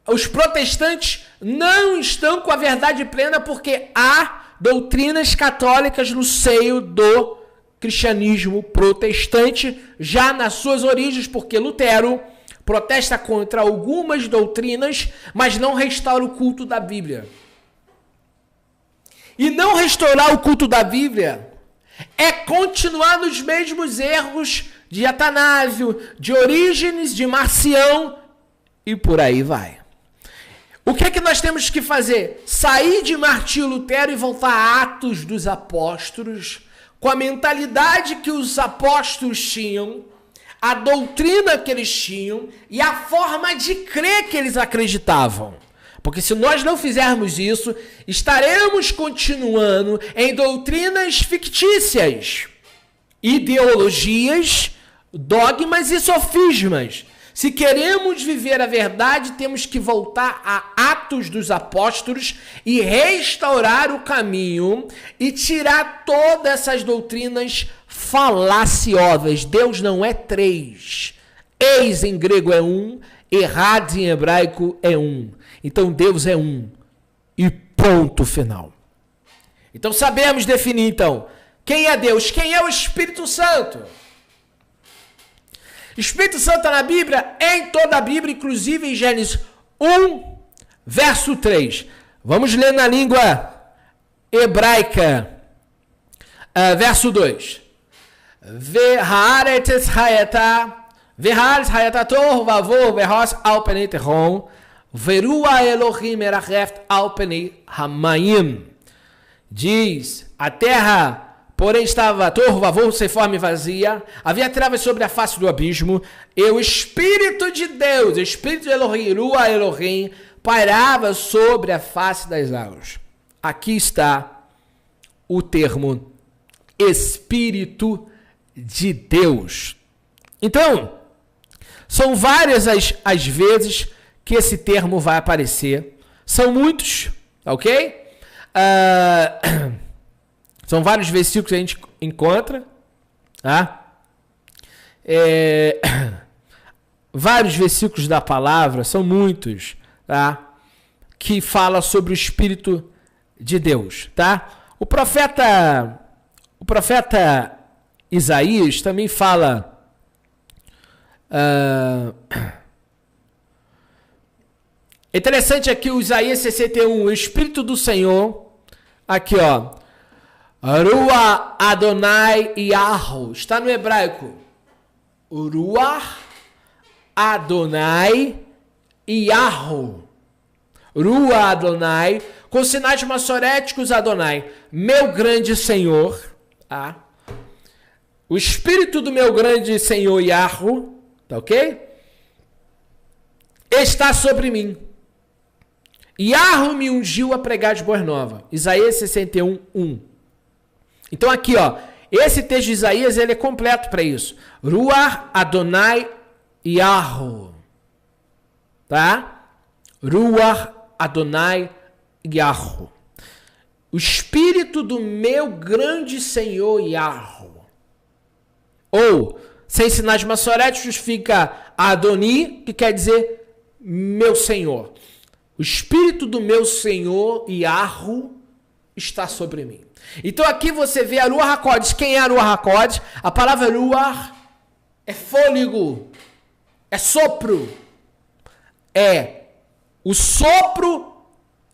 os protestantes não estão com a verdade plena porque há doutrinas católicas no seio do cristianismo protestante, já nas suas origens, porque Lutero protesta contra algumas doutrinas, mas não restaura o culto da Bíblia. E não restaurar o culto da Bíblia é continuar nos mesmos erros de Atanásio, de Orígenes, de Marcião e por aí vai. O que é que nós temos que fazer? Sair de Martinho Lutero e voltar a Atos dos Apóstolos, com a mentalidade que os apóstolos tinham, a doutrina que eles tinham e a forma de crer que eles acreditavam. Porque se nós não fizermos isso, estaremos continuando em doutrinas fictícias, ideologias, dogmas e sofismas. Se queremos viver a verdade, temos que voltar a Atos dos Apóstolos e restaurar o caminho e tirar todas essas doutrinas falaciosas. Deus não é três. Eis em grego é um, errad em hebraico é um. Então Deus é um. E ponto final. Então sabemos definir então quem é Deus, quem é o Espírito Santo. Espírito Santo está na Bíblia, em toda a Bíblia, inclusive em Gênesis 1, verso 3. Vamos ler na língua hebraica, verso 2. V'haaretz hayata tohu vavor v'hos al penei tehom v'rua Elohim meracheft al penei hamayim. Diz, a terra... Porém estava torvavor, sem forma e vazia, havia trevas sobre a face do abismo, e o Espírito de Deus, o Espírito de Elohim, Rua Elohim, pairava sobre a face das águas. Aqui está o termo Espírito de Deus. Então, são várias as vezes que esse termo vai aparecer. São muitos, ok? São vários versículos que a gente encontra, tá? Vários versículos da palavra, são muitos, tá? Que fala sobre o Espírito de Deus, tá? O profeta Isaías também fala interessante aqui o Isaías 61, o Espírito do Senhor, aqui ó, Rua Adonai Yahu, está no hebraico. Rua Adonai Yahu. Rua Adonai, com sinais massoréticos Adonai, meu grande Senhor. Tá? O Espírito do meu grande Senhor Yahu, tá ok? Está sobre mim. Yahu me ungiu a pregar de boas novas. Isaías 61, 1. Então aqui, ó, esse texto de Isaías, ele é completo para isso. Ruach Adonai Yahu. Tá? Ruach Adonai Yahu. O Espírito do meu grande Senhor Yahu. Ou, sem sinais massoréticos, fica Adoni, que quer dizer meu Senhor. O Espírito do meu Senhor Yahu está sobre mim. Então aqui você vê a Ruach HaKodesh. Quem é a Ruach HaKodesh? A palavra Ruach é fôlego, é sopro. É o sopro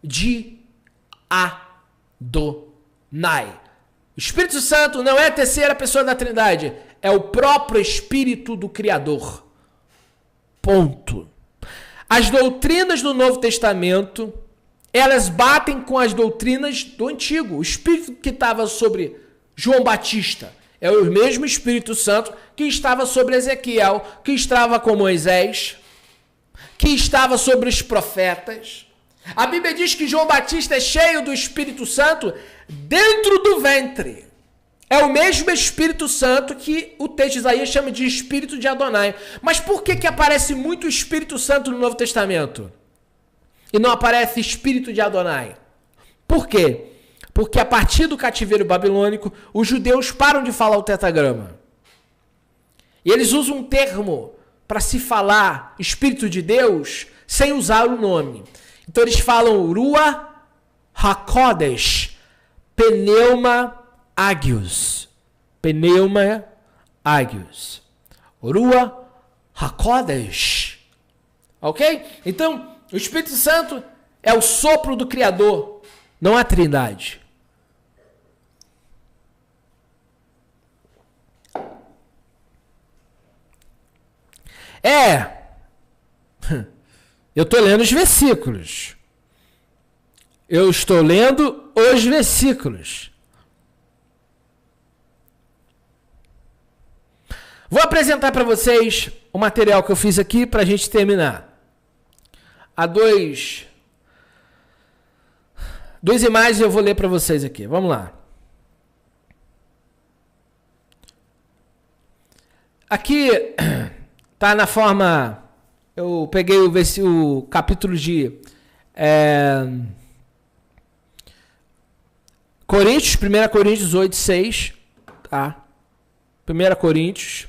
de Adonai. O Espírito Santo não é a terceira pessoa da Trindade, é o próprio Espírito do Criador. Ponto. As doutrinas do Novo Testamento, elas batem com as doutrinas do Antigo. O Espírito que estava sobre João Batista é o mesmo Espírito Santo que estava sobre Ezequiel, que estava com Moisés, que estava sobre os profetas. A Bíblia diz que João Batista é cheio do Espírito Santo dentro do ventre. É o mesmo Espírito Santo que o texto de Isaías chama de Espírito de Adonai. Mas por que aparece muito o Espírito Santo no Novo Testamento? E não aparece Espírito de Adonai? Por quê? Porque a partir do cativeiro babilônico, os judeus param de falar o tetragrama. E eles usam um termo para se falar Espírito de Deus sem usar o nome. Então eles falam Ruach HaKodesh, Pneuma Agios. Pneuma Agios. Ruach HaKodesh. Ok? Então, o Espírito Santo é o sopro do Criador, não a Trindade. Eu estou lendo os versículos. Eu estou lendo os versículos. Vou apresentar para vocês o material que eu fiz aqui para a gente terminar. Há duas imagens eu vou ler para vocês aqui. Vamos lá. Aqui está na forma... Eu peguei o capítulo de Coríntios, 1 Coríntios 8, 6. Tá? 1 Coríntios.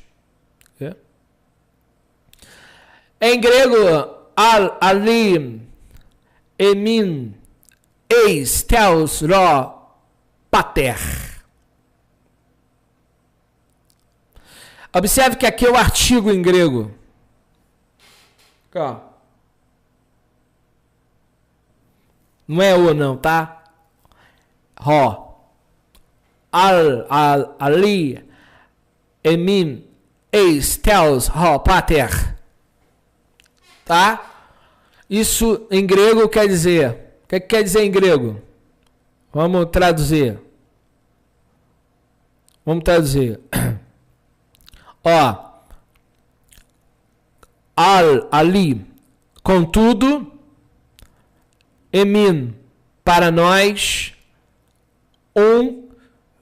Em grego, ali, emin, eis, teos, ro, pater. Observe que aqui é o artigo em grego. Aqui, ó. Não é o não, tá? Ro. Ali, emin, eis, teos, ro, pater. Tá? Isso em grego quer dizer... O que quer dizer em grego? Vamos traduzir. Ó. Ali. Contudo. Emin. Para nós.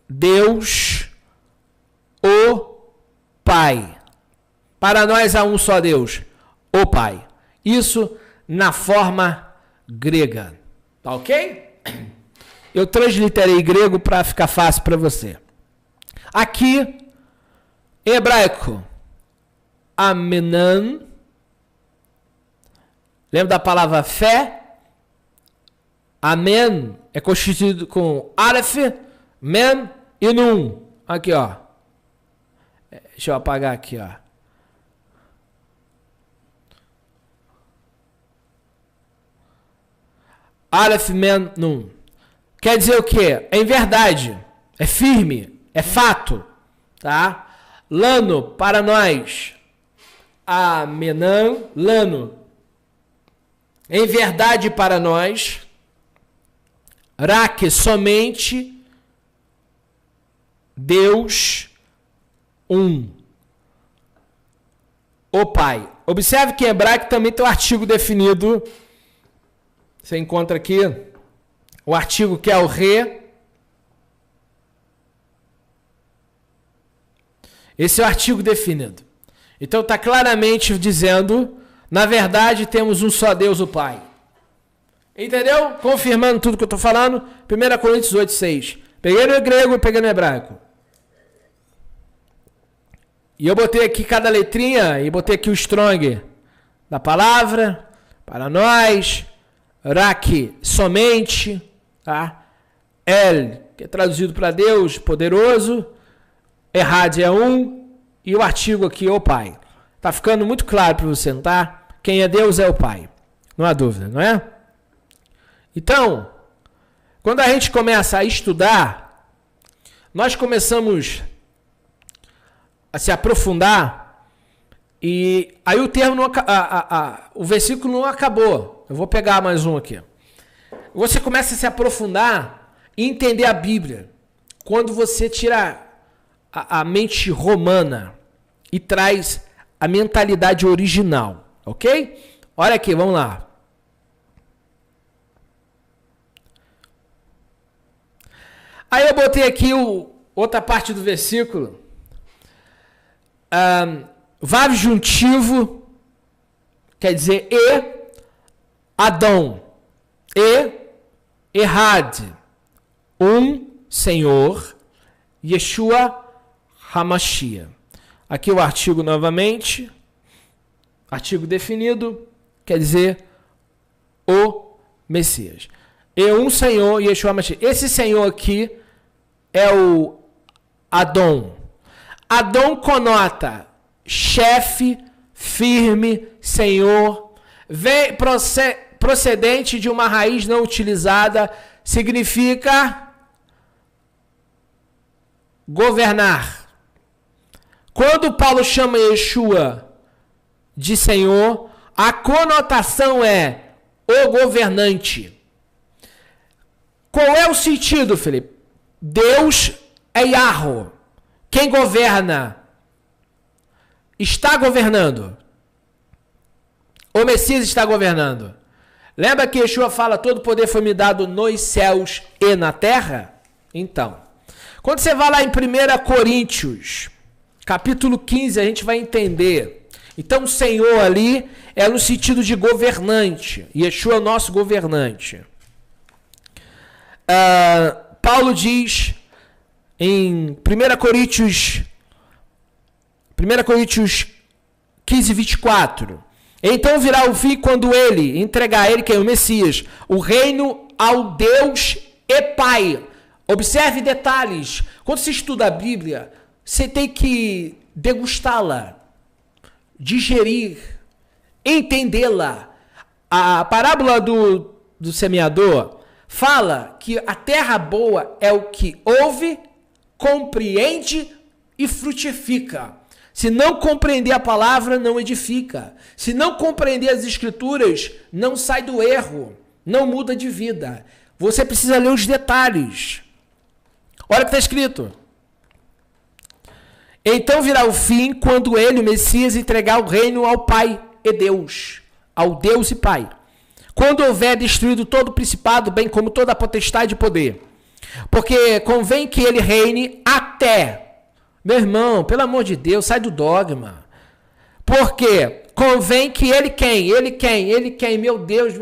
Deus. O Pai. Para nós há um só Deus. O Pai. Isso na forma grega. Tá ok? Eu transliterei grego para ficar fácil para você. Aqui, em hebraico, amenan. Lembra da palavra fé? Amen é constituído com aleph, mem e nun. Aqui, ó. Deixa eu apagar aqui, ó. Aleph, mem, nun. Quer dizer o quê? É em verdade. É firme. É fato. Tá? Lano, para nós. Amenan, lano. Em verdade para nós. Rak, somente. Deus, o Pai. Observe que em hebraico também tem um artigo definido. Você encontra aqui o artigo que é o re. Esse é o artigo definido. Então está claramente dizendo, na verdade temos um só Deus, o Pai. Entendeu? Confirmando tudo que eu estou falando. 1 Coríntios 8, 6. Peguei no grego e peguei no hebraico. E eu botei aqui cada letrinha e botei aqui o strong da palavra, para nós. Rak, somente, tá? El, que é traduzido para Deus, poderoso. Errad é e o artigo aqui é o Pai. Tá ficando muito claro para você, não tá? Quem é Deus é o Pai. Não há dúvida, não é? Então, quando a gente começa a estudar, nós começamos a se aprofundar e aí o termo não, o versículo não acabou. Eu vou pegar mais um aqui. Você começa a se aprofundar e entender a Bíblia. Quando você tira a mente romana e traz a mentalidade original. Ok? Olha aqui, vamos lá. Aí eu botei aqui outra parte do versículo. Vav juntivo quer dizer Adão, Errad, Senhor, Yeshua Hamashia. Aqui o artigo novamente, artigo definido, quer dizer o Messias. Senhor, Yeshua Hamashia. Esse Senhor aqui é o Adão. Adão conota chefe, firme, Senhor, procedente de uma raiz não utilizada, significa governar. Quando Paulo chama Yeshua de Senhor, a conotação é o governante. Qual é o sentido, Felipe? Deus é Yahweh. Quem governa? Está governando. O Messias está governando. Lembra que Yeshua fala, todo poder foi me dado nos céus e na terra? Então, quando você vai lá em 1 Coríntios, capítulo 15, a gente vai entender. Então, o Senhor ali é no sentido de governante. Yeshua é o nosso governante. Paulo diz em 1 Coríntios 15, 24. Então virá o fim quando ele entregar ele, que é o Messias, o reino ao Deus e Pai. Observe detalhes. Quando você estuda a Bíblia, você tem que degustá-la, digerir, entendê-la. A parábola do semeador fala que a terra boa é o que ouve, compreende e frutifica. Se não compreender a palavra, não edifica. Se não compreender as escrituras, não sai do erro, não muda de vida. Você precisa ler os detalhes. Olha o que está escrito. Então virá o fim quando ele, o Messias, entregar o reino ao Pai e Deus, ao Deus e Pai. Quando houver destruído todo o principado, bem como toda a potestade e poder. Porque convém que ele reine até... Meu irmão, pelo amor de Deus, sai do dogma. Porque convém que ele quem? Ele quem? Ele quem? Meu Deus,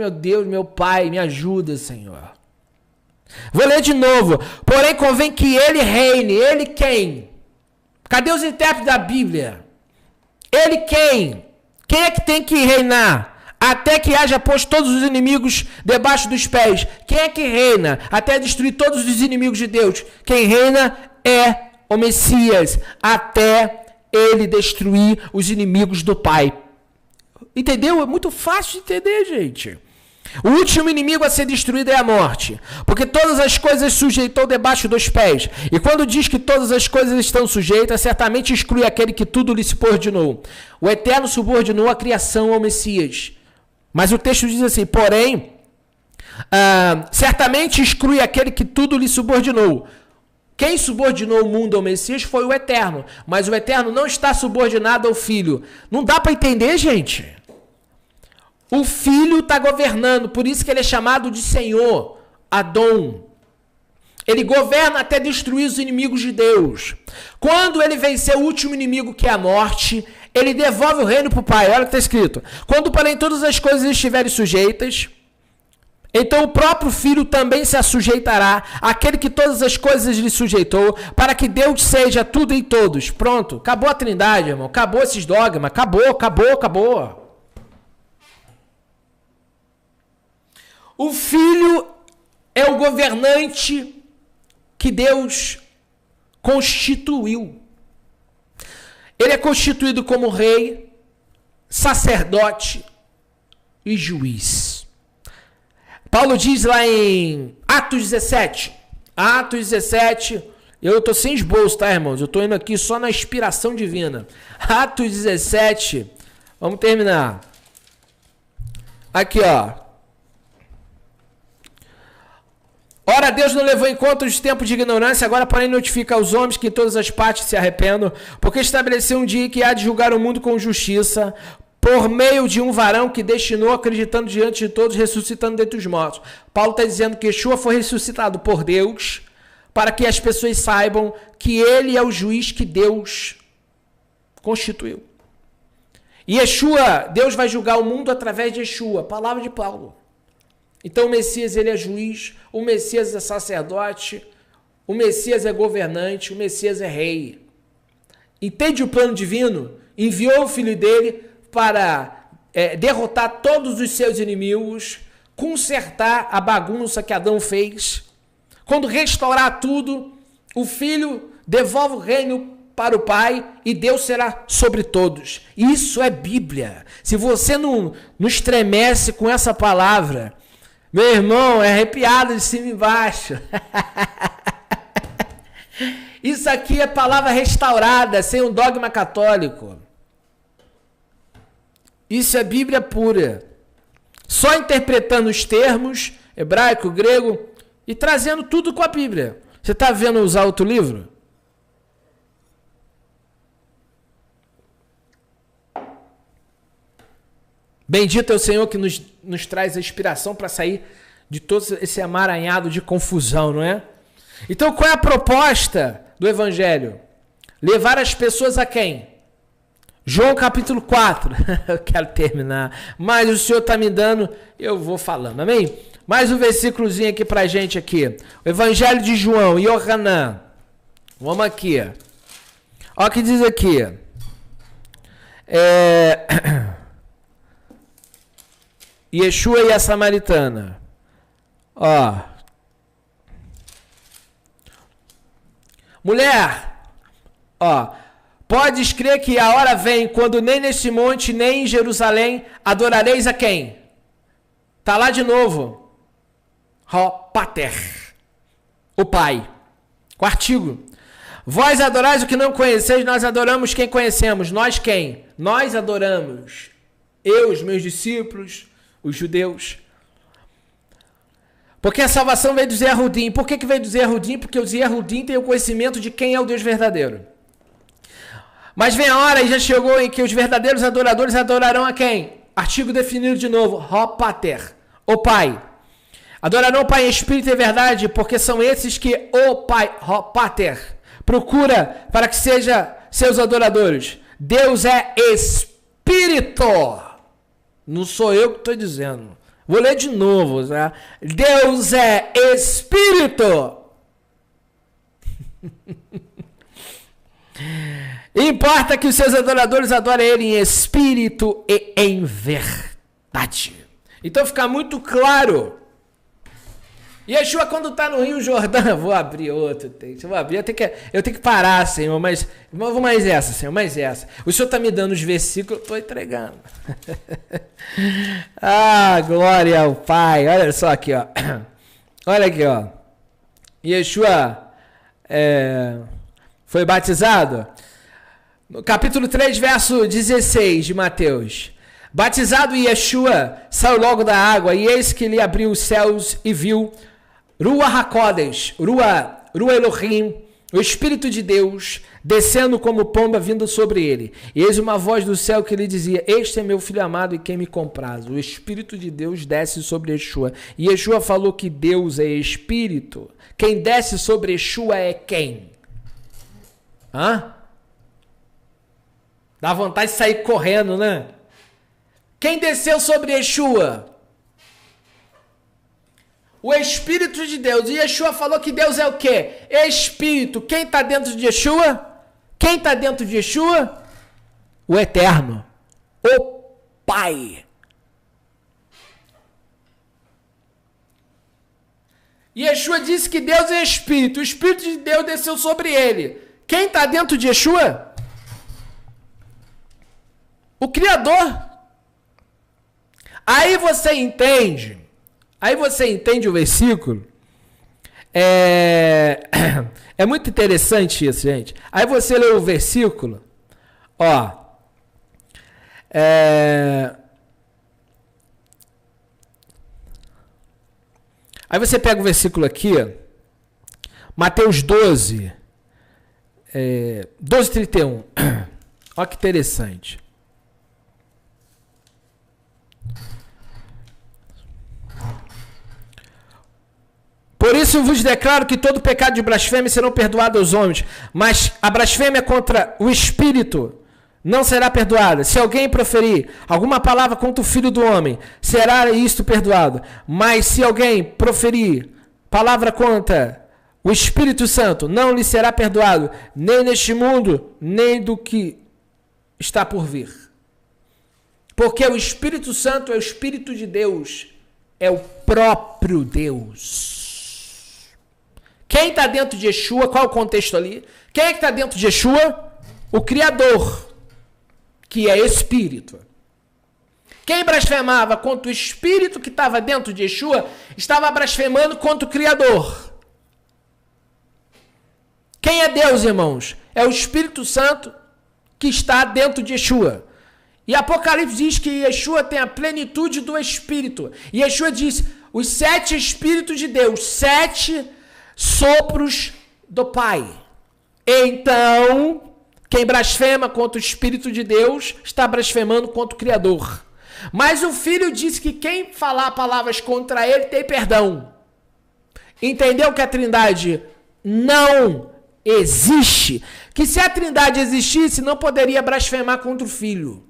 meu Pai, me ajuda, Senhor. Vou ler de novo. Porém, convém que ele reine. Ele quem? Cadê os intérpretes da Bíblia? Ele quem? Quem é que tem que reinar? Até que haja posto todos os inimigos debaixo dos pés. Quem é que reina? Até destruir todos os inimigos de Deus. Quem reina é o Messias, até ele destruir os inimigos do Pai. Entendeu? É muito fácil de entender, gente. O último inimigo a ser destruído é a morte, porque todas as coisas sujeitou debaixo dos pés. E quando diz que todas as coisas estão sujeitas, certamente exclui aquele que tudo lhe subordinou. O Eterno subordinou a criação ao Messias. Mas o texto diz assim, porém, certamente exclui aquele que tudo lhe subordinou. Quem subordinou o mundo ao Messias foi o Eterno. Mas o Eterno não está subordinado ao Filho. Não dá para entender, gente? O Filho está governando. Por isso que ele é chamado de Senhor, Adon. Ele governa até destruir os inimigos de Deus. Quando ele vencer o último inimigo, que é a morte, ele devolve o reino para o Pai. Olha o que está escrito. Quando, porém, todas as coisas estiverem sujeitas... Então o próprio Filho também se assujeitará àquele que todas as coisas lhe sujeitou, para que Deus seja tudo em todos. Pronto, acabou a trindade, irmão. Acabou esses dogmas. Acabou. O Filho é o governante que Deus constituiu. Ele é constituído como rei, sacerdote e juiz. Paulo diz lá em Atos 17, eu estou sem esboço, tá, irmãos? Eu estou indo aqui só na inspiração divina. Atos 17, vamos terminar. Aqui, ó. Ora, Deus não levou em conta os tempos de ignorância, agora porém notifica aos homens que em todas as partes se arrependam, porque estabeleceu um dia que há de julgar o mundo com justiça, por meio de um varão que destinou, acreditando diante de todos, ressuscitando dentre os mortos. Paulo está dizendo que Yeshua foi ressuscitado por Deus, para que as pessoas saibam que ele é o juiz que Deus constituiu. E Yeshua, Deus vai julgar o mundo através de Yeshua, palavra de Paulo. Então o Messias, ele é juiz, o Messias é sacerdote, o Messias é governante, o Messias é rei. Entende o plano divino? Enviou o filho dele para derrotar todos os seus inimigos, consertar a bagunça que Adão fez. Quando restaurar tudo, o filho devolve o reino para o Pai e Deus será sobre todos. Isso é Bíblia. Se você não estremece com essa palavra, meu irmão, é arrepiado de cima e embaixo. Isso aqui é palavra restaurada, sem um dogma católico. Isso é Bíblia pura. Só interpretando os termos, hebraico, grego, e trazendo tudo com a Bíblia. Você está vendo usar outro livro? Bendito é o Senhor que nos traz a inspiração para sair de todo esse emaranhado de confusão, não é? Então, qual é a proposta do Evangelho? Levar as pessoas a quem? João capítulo 4. Eu quero terminar, mas o Senhor está me dando, eu vou falando, amém? Mais um versículozinho aqui pra gente aqui. O Evangelho de João, Yohanan. Vamos aqui. Olha o que diz aqui. Yeshua e a Samaritana. Ó. Mulher, ó, podes crer que a hora vem quando nem neste monte, nem em Jerusalém adorareis a quem? Tá lá de novo. Pater, o Pai. O artigo. Vós adorais o que não conheceis, nós adoramos quem conhecemos. Nós quem? Nós adoramos. Eu, os meus discípulos, os judeus. Porque a salvação veio do Zerudim. Por que veio do Zerudim? Porque o Zerudim tem o conhecimento de quem é o Deus verdadeiro. Mas vem a hora, e já chegou, em que os verdadeiros adoradores adorarão a quem? Artigo definido de novo. Pater, o Pai. Adorarão o Pai em espírito e verdade, porque são esses que o Pai, Pater, procura para que sejam seus adoradores. Deus é espírito. Não sou eu que estou dizendo. Vou ler de novo. Tá? Deus é espírito. Importa que os seus adoradores adorem Ele em espírito e em verdade. Então fica muito claro. Yeshua, quando está no Rio Jordão, vou abrir outro texto, eu tenho que parar, Senhor, mas vou mais essa, Senhor, mais essa. O Senhor está me dando os versículos, eu estou entregando. Glória ao Pai. Olha só aqui, ó. Olha aqui, ó. Yeshua foi batizado. No capítulo 3, verso 16 de Mateus. Batizado Yeshua, saiu logo da água, e eis que lhe abriu os céus e viu Ruach HaKodesh, Ruach Elohim, o Espírito de Deus, descendo como pomba vindo sobre ele. E eis uma voz do céu que lhe dizia: este é meu filho amado e quem me compraz. O Espírito de Deus desce sobre Yeshua. E Yeshua falou que Deus é Espírito. Quem desce sobre Yeshua é quem? Dá vontade de sair correndo, né? Quem desceu sobre Yeshua? O Espírito de Deus. E Yeshua falou que Deus é o quê? Espírito. Quem está dentro de Yeshua? Quem está dentro de Yeshua? O Eterno. O Pai. E Yeshua disse que Deus é Espírito. O Espírito de Deus desceu sobre ele. Quem está dentro de Yeshua? O Criador. Aí você entende o versículo. É muito interessante isso, gente. Aí você lê o versículo, ó. Aí você pega o versículo aqui, Mateus 12, 12:31. Olha que interessante. Por isso vos declaro que todo pecado de blasfêmia serão perdoados aos homens, mas a blasfêmia contra o Espírito não será perdoada. Se alguém proferir alguma palavra contra o Filho do Homem, será isto perdoado. Mas se alguém proferir palavra contra o Espírito Santo, não lhe será perdoado, nem neste mundo, nem do que está por vir. Porque o Espírito Santo é o Espírito de Deus, é o próprio Deus. Quem está dentro de Yeshua? Qual é o contexto ali? Quem é que está dentro de Yeshua? O Criador, que é Espírito. Quem blasfemava contra o Espírito que estava dentro de Yeshua, estava blasfemando contra o Criador. Quem é Deus, irmãos? É o Espírito Santo que está dentro de Yeshua. E Apocalipse diz que Yeshua tem a plenitude do Espírito. E Yeshua diz: os 7 Espíritos de Deus, 7 sopros do Pai. Então, quem blasfema contra o Espírito de Deus está blasfemando contra o Criador. Mas o Filho disse que quem falar palavras contra ele tem perdão. Entendeu que a Trindade não existe? Que se a Trindade existisse, não poderia blasfemar contra o Filho.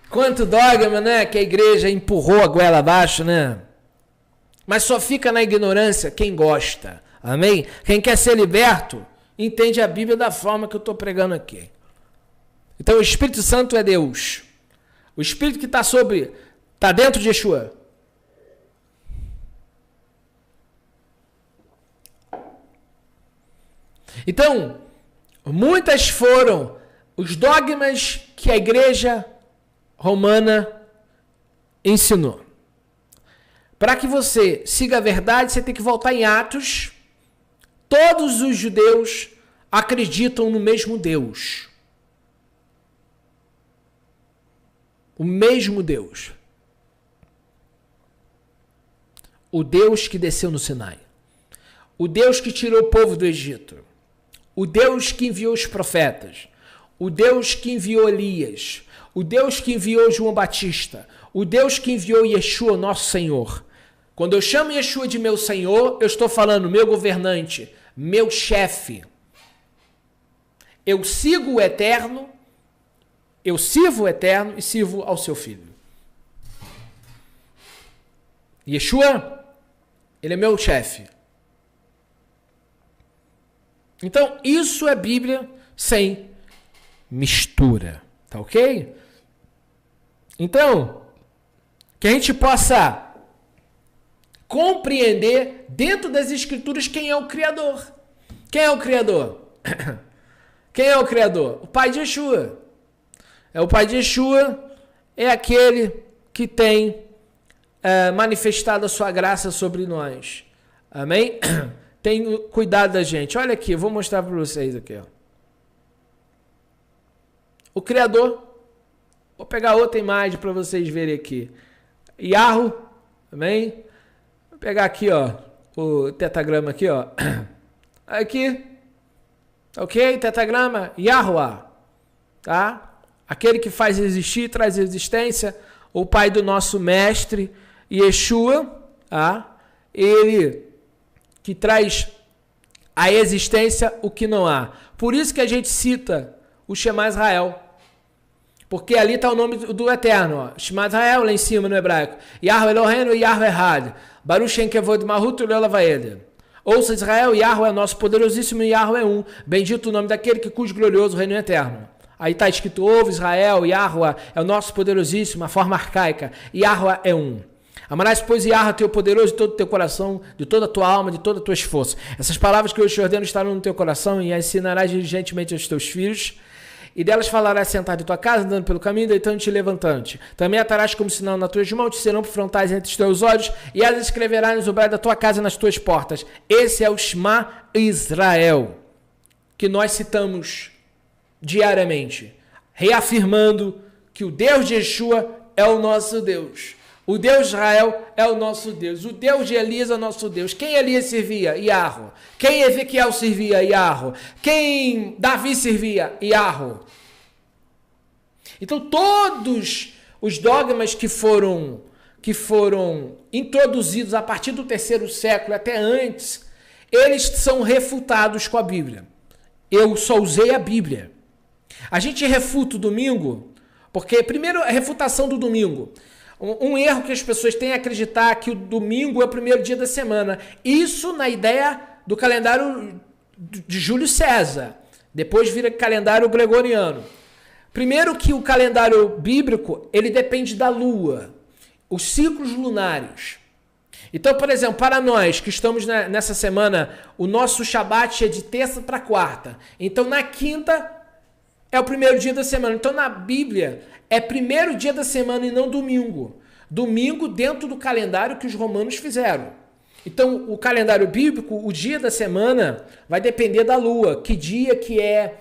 Quanto dogma, né? Que a igreja empurrou a goela abaixo, né? Mas só fica na ignorância quem gosta. Amém? Quem quer ser liberto, entende a Bíblia da forma que eu estou pregando aqui. Então o Espírito Santo é Deus. O Espírito que está dentro de Yeshua. Então, muitas foram os dogmas que a igreja romana ensinou. Para que você siga a verdade, você tem que voltar em Atos. Todos os judeus acreditam no mesmo Deus. O mesmo Deus. O Deus que desceu no Sinai. O Deus que tirou o povo do Egito. O Deus que enviou os profetas. O Deus que enviou Elias. O Deus que enviou João Batista. O Deus que enviou Yeshua, nosso Senhor. Quando eu chamo Yeshua de meu Senhor, eu estou falando meu governante, meu chefe. Eu sigo o eterno, eu sirvo o eterno e sirvo ao seu filho. Yeshua, ele é meu chefe. Então, isso é Bíblia sem mistura, tá ok? Então, que a gente possa compreender dentro das Escrituras quem é o Criador. Quem é o Criador? Quem é o Criador? O Pai de Yeshua. O Pai de Yeshua é aquele que tem manifestado a sua graça sobre nós. Amém? Tem cuidado da gente. Olha aqui, eu vou mostrar para vocês aqui. Ó. O Criador. Vou pegar outra imagem para vocês verem aqui. Yahweh. Amém? Vou pegar aqui, ó, o tetagrama aqui, ó. Aqui. Ok? Tetagrama. Yahweh. Tá? Aquele que faz existir, traz existência. O Pai do nosso mestre, Yeshua. Tá? Ele que traz a existência o que não há. Por isso que a gente cita o Shema Israel. Porque ali está o nome do Eterno. Ó. Shema Israel, lá em cima no hebraico. Yahweh Eloheinu e Yahweh Ehad. Baruch Shem Kevod Mahut Ulelavayed. Ouça Israel, Yahweh é nosso poderosíssimo e Yahweh é um. Bendito o nome daquele que cujo glorioso reino é eterno. Aí está escrito, ouve Israel, Yahweh é o nosso poderosíssimo, a forma arcaica. Yahweh é um. Amarás, pois, Yahweh, teu poderoso de todo o teu coração, de toda a tua alma, de toda a tua força. Essas palavras que eu te ordeno estarão no teu coração e as ensinarás diligentemente aos teus filhos. E delas falarás sentado em tua casa, andando pelo caminho, deitando-te e levantando-te. Também atarás como sinal nas tuas mãos, te serão por frontais entre os teus olhos, e elas escreverás nos umbrais da tua casa e nas tuas portas. Esse é o Shema Israel, que nós citamos diariamente, reafirmando que o Deus de Yeshua é o nosso Deus. O Deus de Israel é o nosso Deus. O Deus de Elias é o nosso Deus. Quem Elias servia? Yahweh. Quem Ezequiel servia? Yahweh. Quem Davi servia? Yahweh. Então, todos os dogmas que foram introduzidos a partir do 3º século até antes, eles são refutados com a Bíblia. Eu só usei a Bíblia. A gente refuta o domingo, porque, primeiro, a refutação do domingo. Um erro que as pessoas têm é acreditar que o domingo é o primeiro dia da semana. Isso na ideia do calendário de Júlio César. Depois vira calendário gregoriano. Primeiro que o calendário bíblico, ele depende da lua. Os ciclos lunares. Então, por exemplo, para nós que estamos nessa semana, o nosso Shabat é de terça para quarta. Então, na quinta é o primeiro dia da semana. Então, na Bíblia, é primeiro dia da semana e não domingo. Domingo dentro do calendário que os romanos fizeram. Então, o calendário bíblico, o dia da semana, vai depender da lua. Que dia que é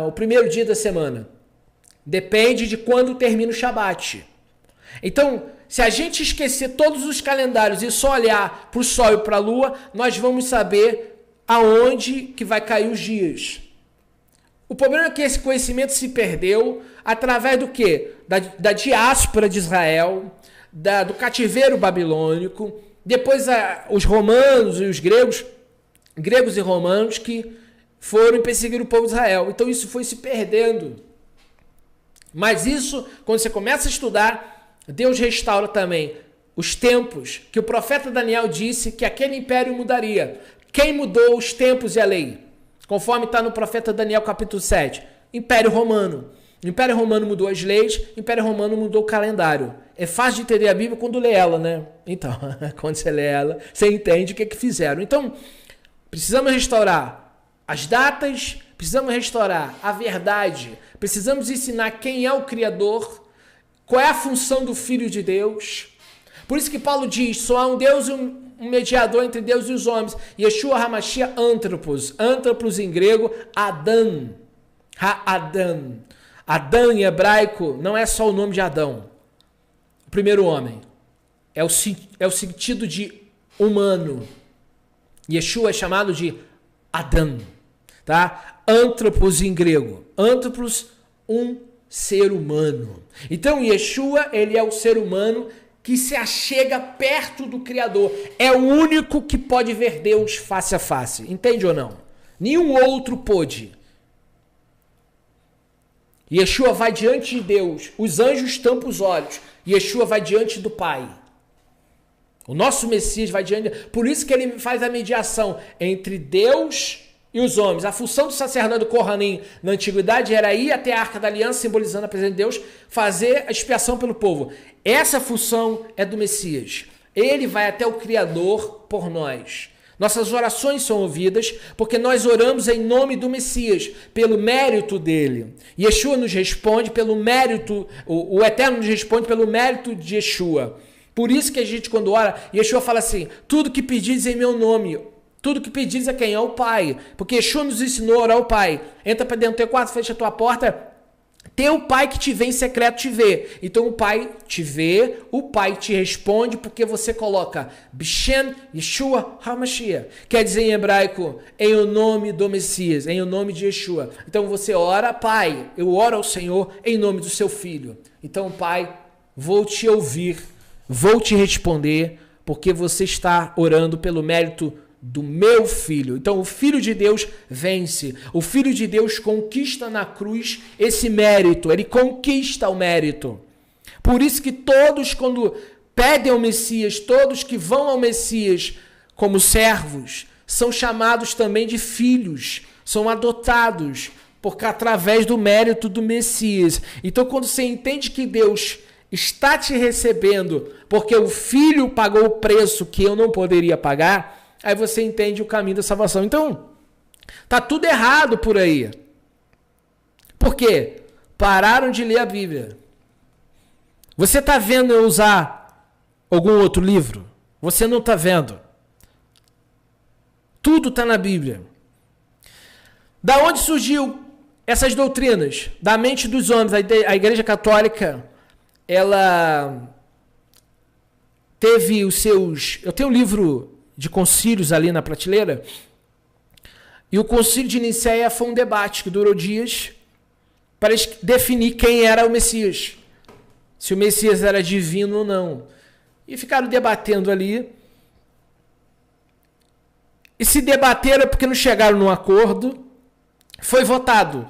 o primeiro dia da semana. Depende de quando termina o Shabat. Então, se a gente esquecer todos os calendários e só olhar para o Sol e para a Lua, nós vamos saber aonde que vai cair os dias. O problema é que esse conhecimento se perdeu através do quê? Da diáspora de Israel, do cativeiro babilônico, depois os romanos e os gregos e romanos que foram perseguir o povo de Israel. Então isso foi se perdendo. Mas isso, quando você começa a estudar, Deus restaura também os tempos que o profeta Daniel disse que aquele império mudaria. Quem mudou os tempos e a lei? Conforme está no profeta Daniel capítulo 7. Império Romano. O Império Romano mudou as leis, o Império Romano mudou o calendário. É fácil de entender a Bíblia quando lê ela, né? Então, quando você lê ela, você entende o que fizeram. Então, precisamos restaurar as datas, precisamos restaurar a verdade, precisamos ensinar quem é o Criador, qual é a função do Filho de Deus. Por isso que Paulo diz, só há um Deus e um mediador entre Deus e os homens. Yeshua HaMashiach Anthropos. Anthropos em grego, Adão. Ha-Adão. Adão em hebraico não é só o nome de Adão. O primeiro homem. É o sentido de humano. Yeshua é chamado de Adão. Tá? Anthropos em grego. Anthropos, um ser humano. Então Yeshua, ele é o ser humano que se achega perto do Criador. É o único que pode ver Deus face a face. Entende ou não? Nenhum outro pôde. Yeshua vai diante de Deus. Os anjos tampam os olhos. Yeshua vai diante do Pai. O nosso Messias vai diante... Por isso que ele faz a mediação entre Deus e os homens. A função do sacerdote do Kohanim na antiguidade era ir até a Arca da Aliança, simbolizando a presença de Deus, fazer a expiação pelo povo. Essa função é do Messias. Ele vai até o Criador por nós. Nossas orações são ouvidas porque nós oramos em nome do Messias, pelo mérito dele. Yeshua nos responde pelo mérito, o Eterno nos responde pelo mérito de Yeshua. Por isso que a gente, quando ora, Yeshua fala assim, tudo que pedis em meu nome, tudo que pedis a quem? É o Pai. Porque Yeshua nos ensinou a orar ao Pai. Entra para dentro do teu quarto, fecha a tua porta. Teu Pai que te vê em secreto te vê. Então o Pai te vê, o Pai te responde porque você coloca Bishem Yeshua HaMashiach. Quer dizer em hebraico, em o nome do Messias, em o nome de Yeshua. Então você ora, Pai, eu oro ao Senhor em nome do seu Filho. Então Pai, vou te ouvir, vou te responder, porque você está orando pelo mérito do meu Filho. Então o Filho de Deus vence. O Filho de Deus conquista na cruz esse mérito. Ele conquista o mérito. Por isso que todos, quando pedem ao Messias, todos que vão ao Messias como servos, são chamados também de filhos. São adotados, porque através do mérito do Messias. Então quando você entende que Deus está te recebendo, porque o Filho pagou o preço que eu não poderia pagar, aí você entende o caminho da salvação. Então, tá tudo errado por aí. Por quê? Pararam de ler a Bíblia. Você tá vendo eu usar algum outro livro? Você não tá vendo. Tudo tá na Bíblia. Da onde surgiu essas doutrinas? Da mente dos homens. A Igreja Católica, ela teve os seus... Eu tenho um livro de concílios ali na prateleira, e o concílio de Nicéia foi um debate que durou dias para definir quem era o Messias, se o Messias era divino ou não, e ficaram debatendo ali, e se debateram porque não chegaram num acordo, foi votado.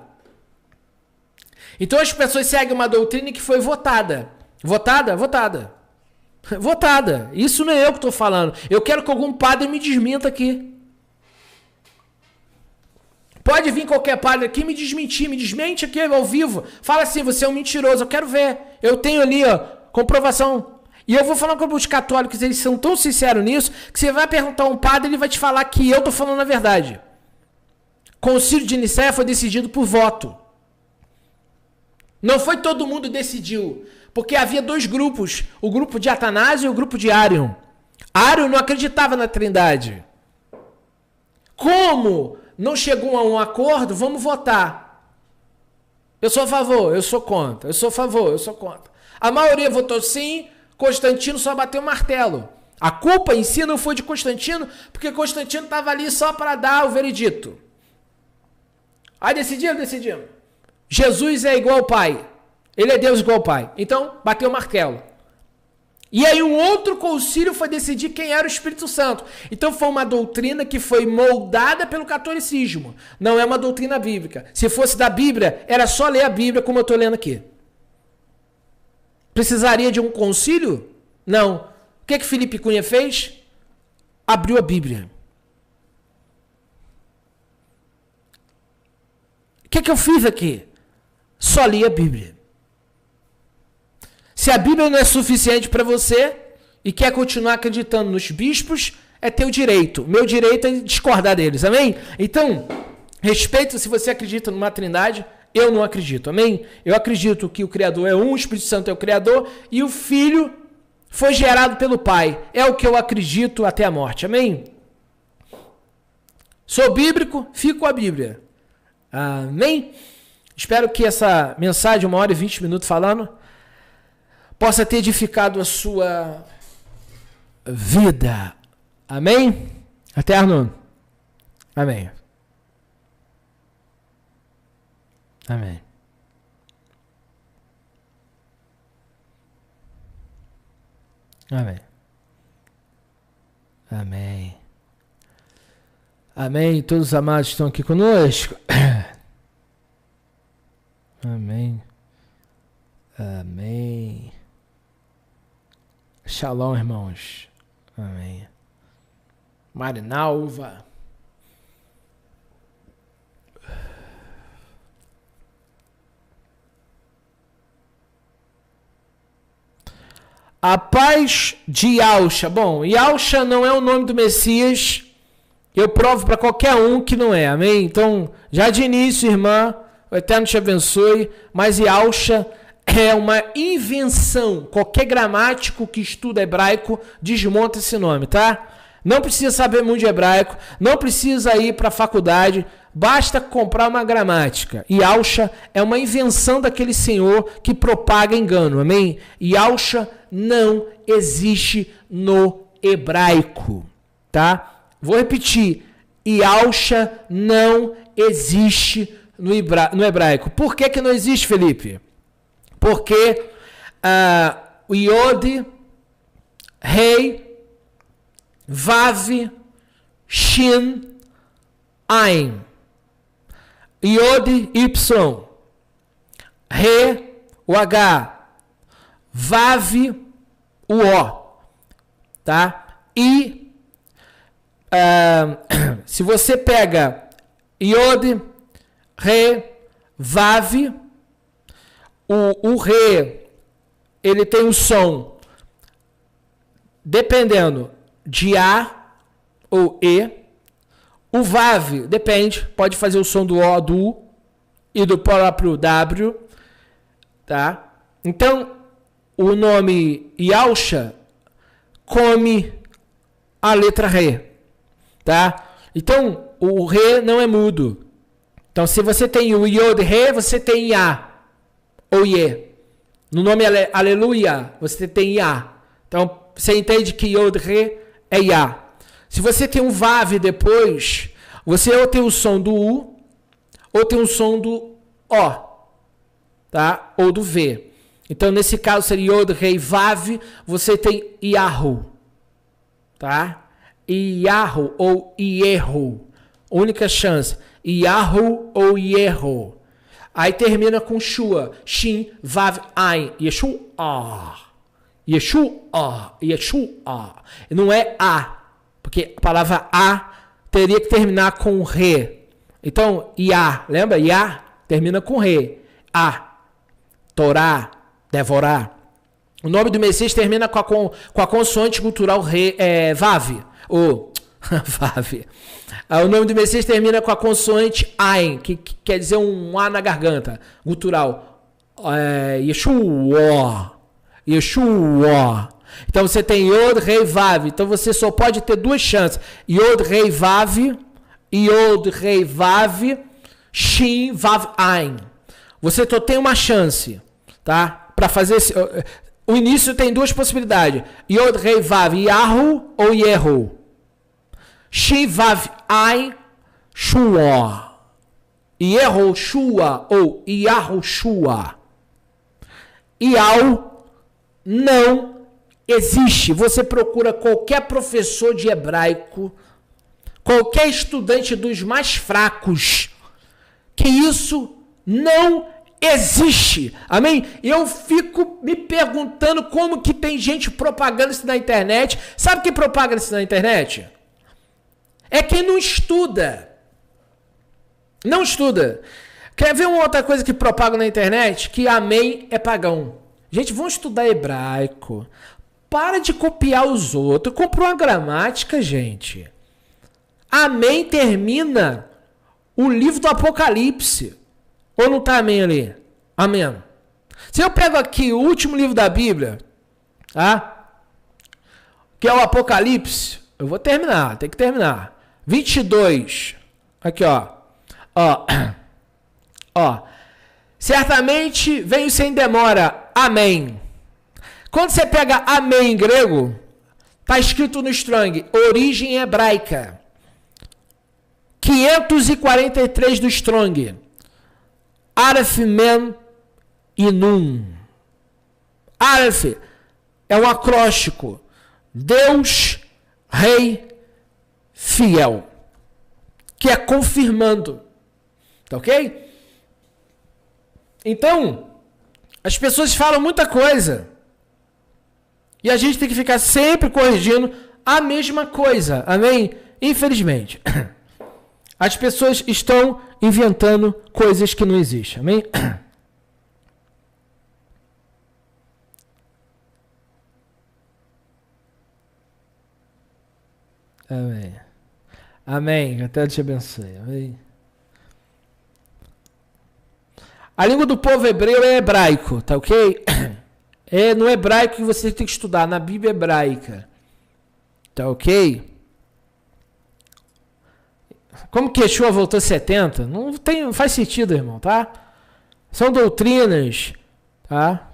Então as pessoas seguem uma doutrina que foi votada. Votada. Isso não é eu que estou falando. Eu quero que algum padre me desminta aqui. Pode vir qualquer padre aqui me desmentir. Me desmente aqui ao vivo. Fala assim, você é um mentiroso. Eu quero ver. Eu tenho ali, ó, comprovação. E eu vou falar com os católicos. Eles são tão sinceros nisso que você vai perguntar a um padre, ele vai te falar que eu estou falando a verdade. Concílio de Nicéia foi decidido por voto. Não foi todo mundo decidiu. Porque havia dois grupos, o grupo de Atanásio e o grupo de Árion. Árion não acreditava na Trindade. Como não chegou a um acordo, vamos votar. Eu sou a favor, eu sou contra. Eu sou a favor, eu sou contra. A maioria votou sim, Constantino só bateu o martelo. A culpa em si não foi de Constantino, porque Constantino estava ali só para dar o veredito. Aí decidiram. Jesus é igual ao Pai. Ele é Deus igual ao Pai. Então, bateu o martelo. E aí um outro concílio foi decidir quem era o Espírito Santo. Então foi uma doutrina que foi moldada pelo catolicismo. Não é uma doutrina bíblica. Se fosse da Bíblia, era só ler a Bíblia como eu estou lendo aqui. Precisaria de um concílio? Não. O que Felipe Cunha fez? Abriu a Bíblia. O que eu fiz aqui? Só li a Bíblia. Se a Bíblia não é suficiente para você e quer continuar acreditando nos bispos, é teu direito. Meu direito é discordar deles, amém? Então, respeito se você acredita numa trindade, eu não acredito, amém? Eu acredito que o Criador é um, o Espírito Santo é o Criador e o Filho foi gerado pelo Pai. É o que eu acredito até a morte, amém? Sou bíblico, fico com a Bíblia. Amém? Espero que essa mensagem, 1 hora e 20 minutos falando, possa ter edificado a sua vida. Amém? Eterno? Amém. Amém. Amém. Amém. Amém. Todos os amados estão aqui conosco. Amém. Amém. Shalom, irmãos. Amém. Marinalva. A paz de Yahusha. Bom, Yahusha não é o nome do Messias. Eu provo para qualquer um que não é. Amém? Então, já de início, irmã, o Eterno te abençoe. Mas Yahusha é uma invenção. Qualquer gramático que estuda hebraico desmonta esse nome, tá? Não precisa saber muito de hebraico. Não precisa ir para a faculdade. Basta comprar uma gramática. Yahusha é uma invenção daquele senhor que propaga engano. Amém? Yahusha não existe no hebraico, tá? Vou repetir. Yahusha não existe no hebraico. Por que não existe, Felipe? Porque o Yod, Rei, Vav, Shin, Ain. Yod, Y. Re, o H. Vav, o O. Tá? E se você pega Yod, Re, Vav, o Re, ele tem o som, dependendo de A ou E. O Vav, depende, pode fazer o som do O, do U e do próprio W, tá? Então, o nome Yahusha come a letra Re, tá? Então, o Re não é mudo. Então, se você tem o Yod Re, você tem Ya ou Ye. No nome Aleluia, você tem Ya. Então, você entende que Yod Re é Ya. Se você tem um Vav depois, você ou tem o som do U, ou tem o som do O, tá? Ou do V. Então, nesse caso, seria Yod, Rei, Vav, você tem Yahu, tá? Yahu ou Yehu. Única chance. Yahu ou Yehu. Aí termina com Shua. Shin, Vav, Ain. Yeshua. Yeshua. Yeshua. Não é A. Porque a palavra A teria que terminar com Re. Então, Iá, lembra? Iá termina com Re. A. Torá, devorar. O nome do Messias termina com a consoante cultural Re, Vav. Ou Vav. O nome do Messias termina com a consoante Ain, que quer dizer um A na garganta. Gutural. Yeshua. Yeshua. Então você tem Yod, Rei, Vav. Então você só pode ter duas chances. Yod, Rei, Vav. Yod, Rei, Vav. Shin, Vav, Ain. Você só tem uma chance, tá? Para fazer esse... O início tem duas possibilidades. Yod, Rei, Vav, Yahu ou Yehu. Shi, Vav, Ai, Shua. Yehu, Shua ou Yahu, Shua. Iau não existe. Você procura qualquer professor de hebraico, qualquer estudante dos mais fracos, que isso não existe. Amém? Eu fico me perguntando como que tem gente propagando isso na internet. Sabe quem propaga isso na internet? É quem não estuda. Não estuda. Quer ver uma outra coisa que propaga na internet? Que amém é pagão. Gente, vamos estudar hebraico. Para de copiar os outros. Comprou uma gramática, gente. Amém termina o livro do Apocalipse. Ou não tá amém ali? Amém. Se eu pego aqui o último livro da Bíblia, tá? Que é o Apocalipse, eu vou terminar, tem que terminar. 22. Aqui, ó. Ó. Certamente venho sem demora. Amém. Quando você pega amém em grego, tá escrito no Strong, origem hebraica. 543 do Strong. Aleph, Mem e Nun. Aleph é um acróstico. Deus, Rei, Fiel. Que é confirmando. Tá ok? Então, as pessoas falam muita coisa. E a gente tem que ficar sempre corrigindo a mesma coisa. Amém? Infelizmente. As pessoas estão inventando coisas que não existem. Amém? Amém. Amém. Até te abençoe. Amém. A língua do povo hebreu é hebraico, tá ok? É no hebraico que você tem que estudar, na Bíblia hebraica. Tá ok? Como que Yeshua voltou 70? Não faz sentido, irmão, tá? São doutrinas, tá?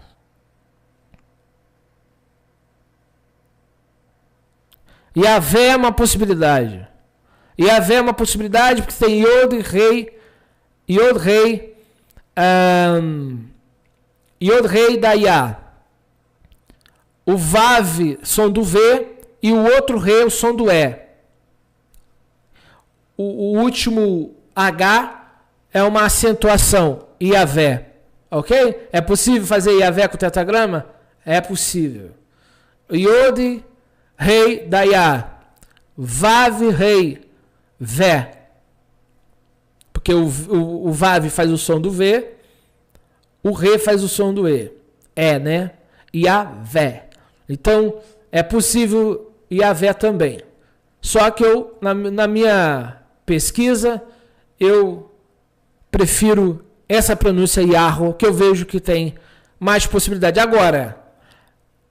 Yahvé é uma possibilidade. Yahvé é uma possibilidade porque tem Yod, Rei, Yod, Rei da Yah. O Vav, som do V, e o outro Rei, o som do E. O último H é uma acentuação, Yahvé. Ok? É possível fazer Yahvé com o tetragrama? É possível. Yod, Rei da Yah. Vav, Rei, Vé. Porque o Vav faz o som do V, o Rei faz o som do E. É, né? Yahvé. Então, é possível Yahvé também. Só que eu, na minha pesquisa, eu prefiro essa pronúncia Yahweh, que eu vejo que tem mais possibilidade. Agora,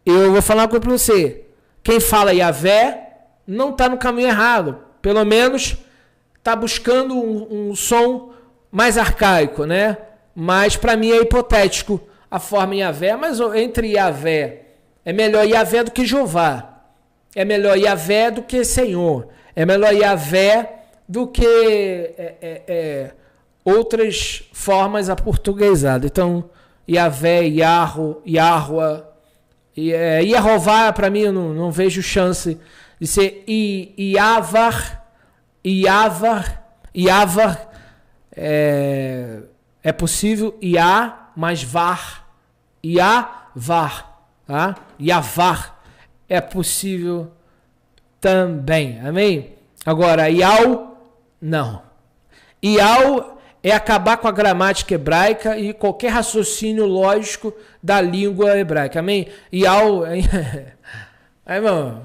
eu vou falar uma coisa para você. Quem fala Yahvé não está no caminho errado. Pelo menos está buscando um som mais arcaico, né? Mas para mim é hipotético a forma Yahvé. Mas entre Yahvé, é melhor Yahvé do que Jeová. É melhor Yahvé do que Senhor. É melhor Yahvé do que outras formas aportuguesadas. Então, Yahvé, Yahweh, Yehová, para mim, eu não vejo chance de ser Yavar, é possível, Yah mais Var, Yavar, tá? Yavar é possível também, amém? Agora, Iau, não. Iau é acabar com a gramática hebraica e qualquer raciocínio lógico da língua hebraica, amém? Iau, aí, irmão,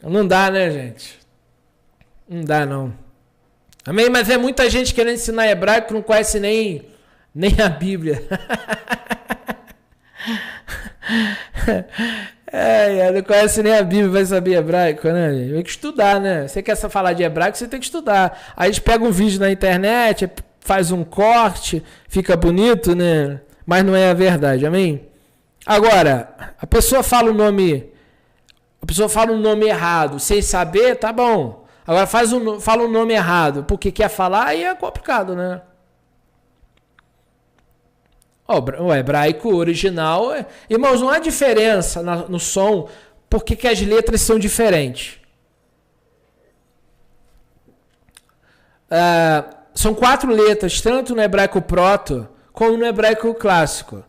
não dá, né, gente? Não dá, não. Amém? Mas é muita gente querendo ensinar hebraico que não conhece nem a Bíblia. Não conhece nem a Bíblia, vai saber hebraico, né? Tem que estudar, né? Você quer falar de hebraico, você tem que estudar. Aí eles pegam um vídeo na internet, faz um corte, fica bonito, né? Mas não é a verdade, amém? Agora, a pessoa fala o nome errado, sem saber, tá bom. Agora fala o nome errado, porque quer falar, aí é complicado, né? O hebraico original, irmãos, não há diferença no som, porque que as letras são diferentes. São 4 letras, tanto no hebraico proto, como no hebraico clássico.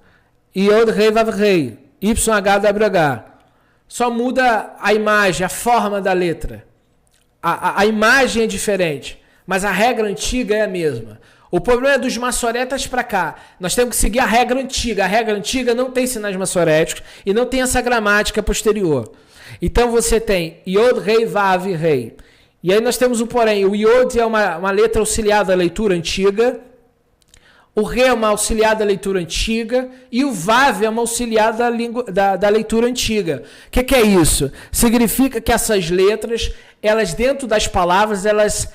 Yod, Rei, Vav, Rei. YHWH. Só muda a imagem, a forma da letra. A imagem é diferente, mas a regra antiga é a mesma. O problema é dos maçoretas para cá. Nós temos que seguir a regra antiga. A regra antiga não tem sinais maçoréticos e não tem essa gramática posterior. Então você tem Yod, Rei, Vav, Rei. E aí nós temos o porém. O Yod é uma letra auxiliar da leitura antiga. O Rei é uma auxiliar da leitura antiga. E o Vav é uma auxiliar da leitura antiga. O que é isso? Significa que essas letras, elas dentro das palavras, elas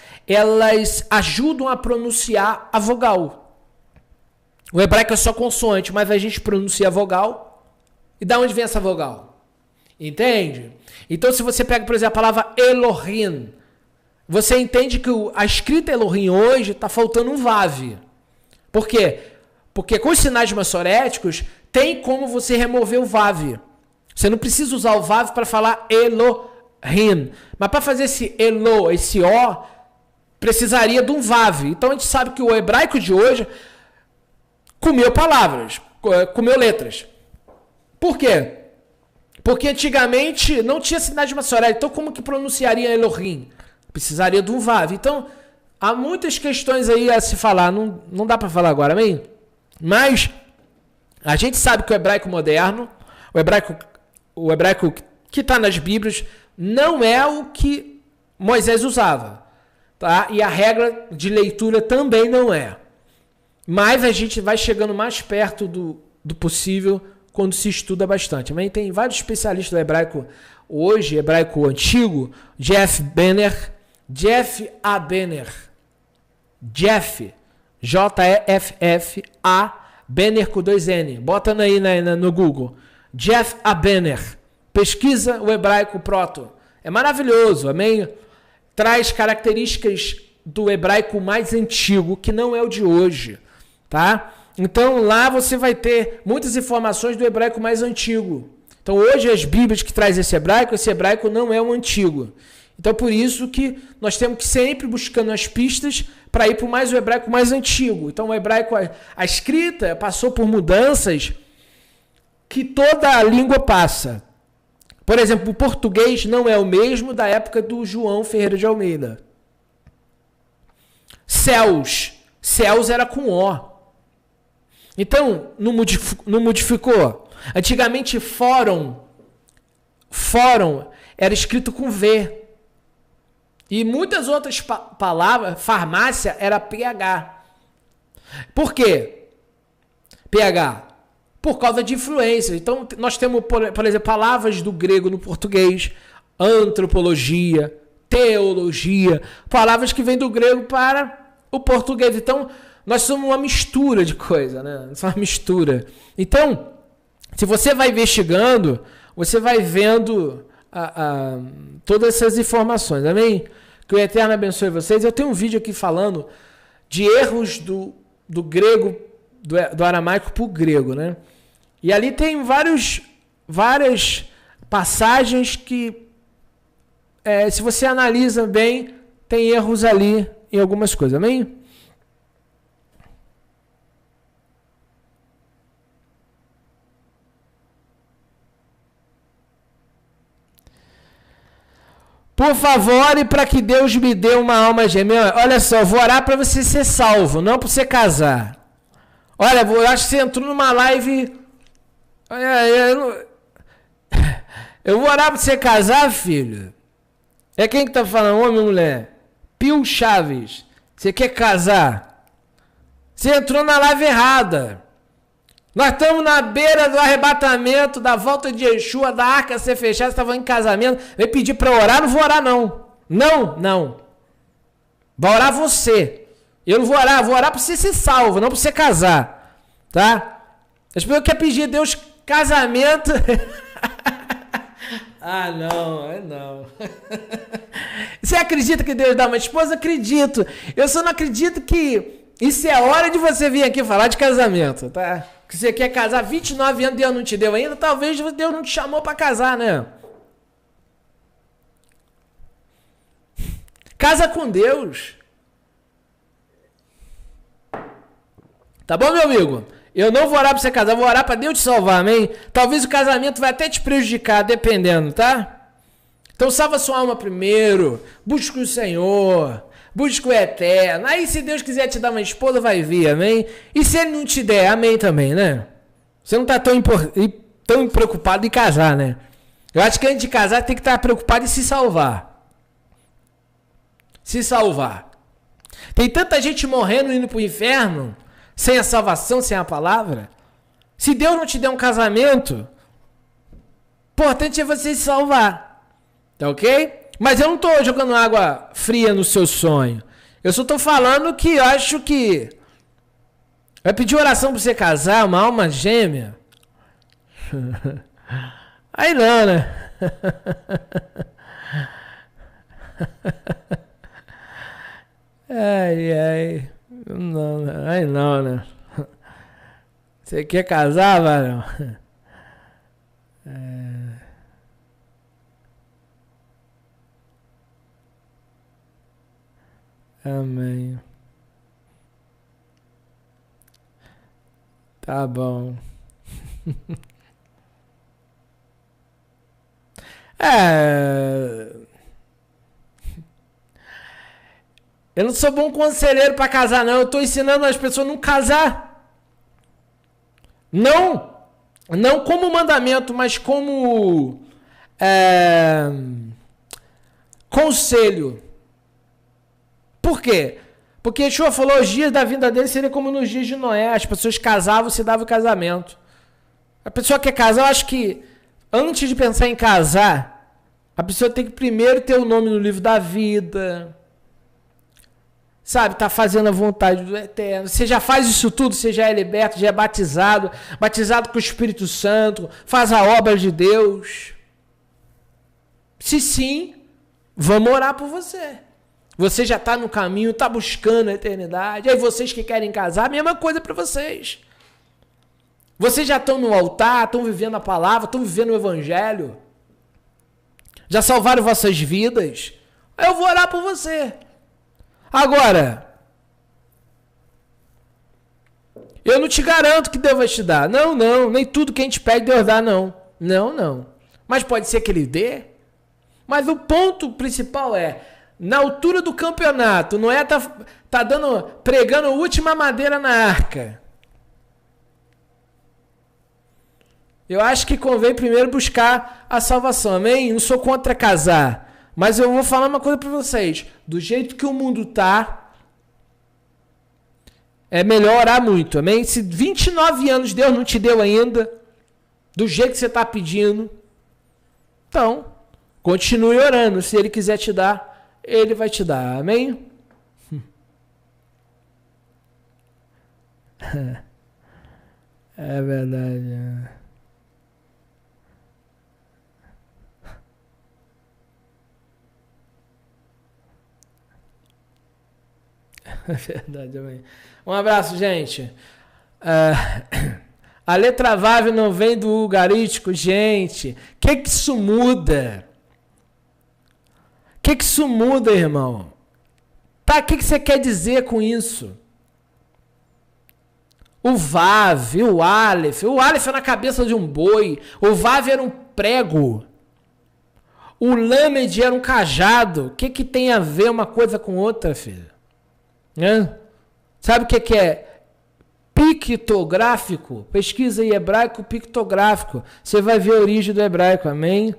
ajudam a pronunciar a vogal. O hebraico é só consoante, mas a gente pronuncia a vogal. E da onde vem essa vogal? Entende? Então, se você pega, por exemplo, a palavra Elohim, você entende que a escrita Elohim hoje está faltando um Vav. Por quê? Porque com os sinais maçoréticos, tem como você remover o Vav. Você não precisa usar o Vav para falar Elohim. Mas para fazer esse Elo, esse O, precisaria de um Vav. Então a gente sabe que o hebraico de hoje comeu palavras, comeu letras. Por quê? Porque antigamente não tinha sinais maçoréticos. Então como que pronunciaria Elohim? Precisaria de um Vav. Então há muitas questões aí a se falar. Não dá para falar agora, amém? Mas a gente sabe que o hebraico moderno, o hebraico que está nas Bíblias, não é o que Moisés usava. Tá? E a regra de leitura também não é. Mas a gente vai chegando mais perto do possível quando se estuda bastante. Mas tem vários especialistas do hebraico hoje, hebraico antigo, Jeff A. Benner, J-E-F-F-A, Benner com 2 N. Bota aí no Google. Jeff A. Benner. Pesquisa o hebraico proto. É maravilhoso, amém? Traz características do hebraico mais antigo, que não é o de hoje, tá? Então lá você vai ter muitas informações do hebraico mais antigo. Então hoje as Bíblias que traz esse hebraico não é o antigo. Então por isso que nós temos que sempre buscando as pistas para ir para o hebraico mais antigo. Então o hebraico, a escrita passou por mudanças que toda a língua passa. Por exemplo, o português não é o mesmo da época do João Ferreira de Almeida. Céus era com O. Então, não modificou. Antigamente, fórum era escrito com V. E muitas outras palavras, farmácia era PH. Por quê? PH. Por causa de influência. Então, nós temos, por exemplo, palavras do grego no português, antropologia, teologia, palavras que vêm do grego para o português. Então, nós somos uma mistura de coisa, né? Uma mistura. Então, se você vai investigando, você vai vendo todas essas informações, amém? Que o Eterno abençoe vocês. Eu tenho um vídeo aqui falando de erros do grego, do aramaico para o grego, né? E ali tem várias passagens que, se você analisa bem, tem erros ali em algumas coisas, amém? Por favor, e para que Deus me dê uma alma gêmea. Olha só, eu vou orar para você ser salvo, não para você casar. Olha, eu acho que você entrou numa live. Eu vou orar para você casar, filho. É quem que tá falando, homem ou mulher? Pio Chaves. Você quer casar? Você entrou na live errada. Nós estamos na beira do arrebatamento, da volta de Yeshua, da arca ser fechada, você estava em casamento. Vem pedir para orar, não vou orar não. Não. Vai orar você. Eu não vou orar para você ser salvo, não para você casar, tá? As pessoas querem pedir a Deus casamento. Não. Você acredita que Deus dá uma esposa? Acredito. Eu só não acredito que isso é a hora de você vir aqui falar de casamento, tá? Que você quer casar 29 anos, Deus não te deu ainda, talvez Deus não te chamou para casar, né? Casa com Deus. Tá bom, meu amigo? Eu não vou orar pra você casar, vou orar pra Deus te salvar, amém? Talvez o casamento vai até te prejudicar, dependendo, tá? Então salva sua alma primeiro, busque o Senhor, busque o Eterno. Aí se Deus quiser te dar uma esposa, vai vir, amém? E se Ele não te der, amém também, né? Você não tá tão preocupado em casar, né? Eu acho que antes de casar tem que estar preocupado em se salvar. Se salvar. Tem tanta gente morrendo indo pro inferno, sem a salvação, sem a palavra. Se Deus não te der um casamento, o importante é você se salvar. Tá ok? Mas eu não tô jogando água fria no seu sonho. Eu só tô falando que eu acho que vai pedir oração pra você casar, uma alma gêmea. Aí não, né? Ai. Não, aí não, né? Você quer casar, varão? Amém. Tá bom. Eu não sou bom conselheiro para casar, não. Eu tô ensinando as pessoas a não casar. Não como mandamento, mas como conselho. Por quê? Porque Yeshua falou os dias da vinda dele seria como nos dias de Noé. As pessoas casavam, se davam o casamento. A pessoa que quer casar, eu acho que antes de pensar em casar, a pessoa tem que primeiro ter o nome no livro da vida. Sabe, tá fazendo a vontade do Eterno. Você já faz isso tudo, você já é liberto, já é batizado com o Espírito Santo, faz a obra de Deus. Se sim, vamos orar por você. Você já está no caminho, está buscando a eternidade. Aí vocês que querem casar, a mesma coisa para vocês. Vocês já estão no altar, estão vivendo a palavra, estão vivendo o evangelho. Já salvaram vossas vidas. Aí eu vou orar por você. Agora, eu não te garanto que Deus vai te dar. Não, nem tudo que a gente pede Deus dá, não. Não. Mas pode ser que Ele dê. Mas o ponto principal é, na altura do campeonato, não é pregando a última madeira na arca. Eu acho que convém primeiro buscar a salvação, amém? Não sou contra casar. Mas eu vou falar uma coisa para vocês. Do jeito que o mundo tá, é melhor orar muito, amém? Se 29 anos Deus não te deu ainda, do jeito que você está pedindo, então, continue orando. Se Ele quiser te dar, Ele vai te dar, amém? É verdade. É verdade, amém. Um abraço, gente. A letra Vav não vem do ugarítico, gente. O que isso muda? O que isso muda, irmão? Tá, o que você quer dizer com isso? O Vav, o Aleph é na cabeça de um boi. O Vav era um prego. O Lamed era um cajado. O que tem a ver uma coisa com outra, filho? Sabe o que é pictográfico? Pesquisa em hebraico pictográfico. Você vai ver a origem do hebraico, amém?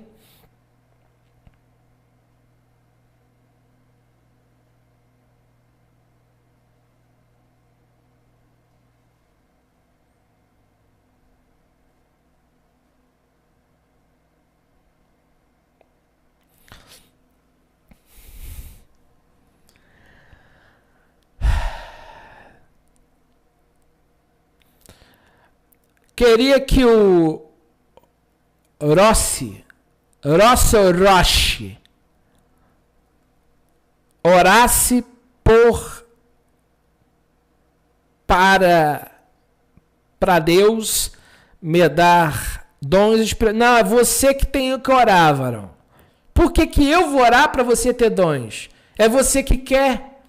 queria que o Roche orasse para Deus me dar dons. Não, é você que tem que orar, varão. Por que eu vou orar para você ter dons? É você que quer.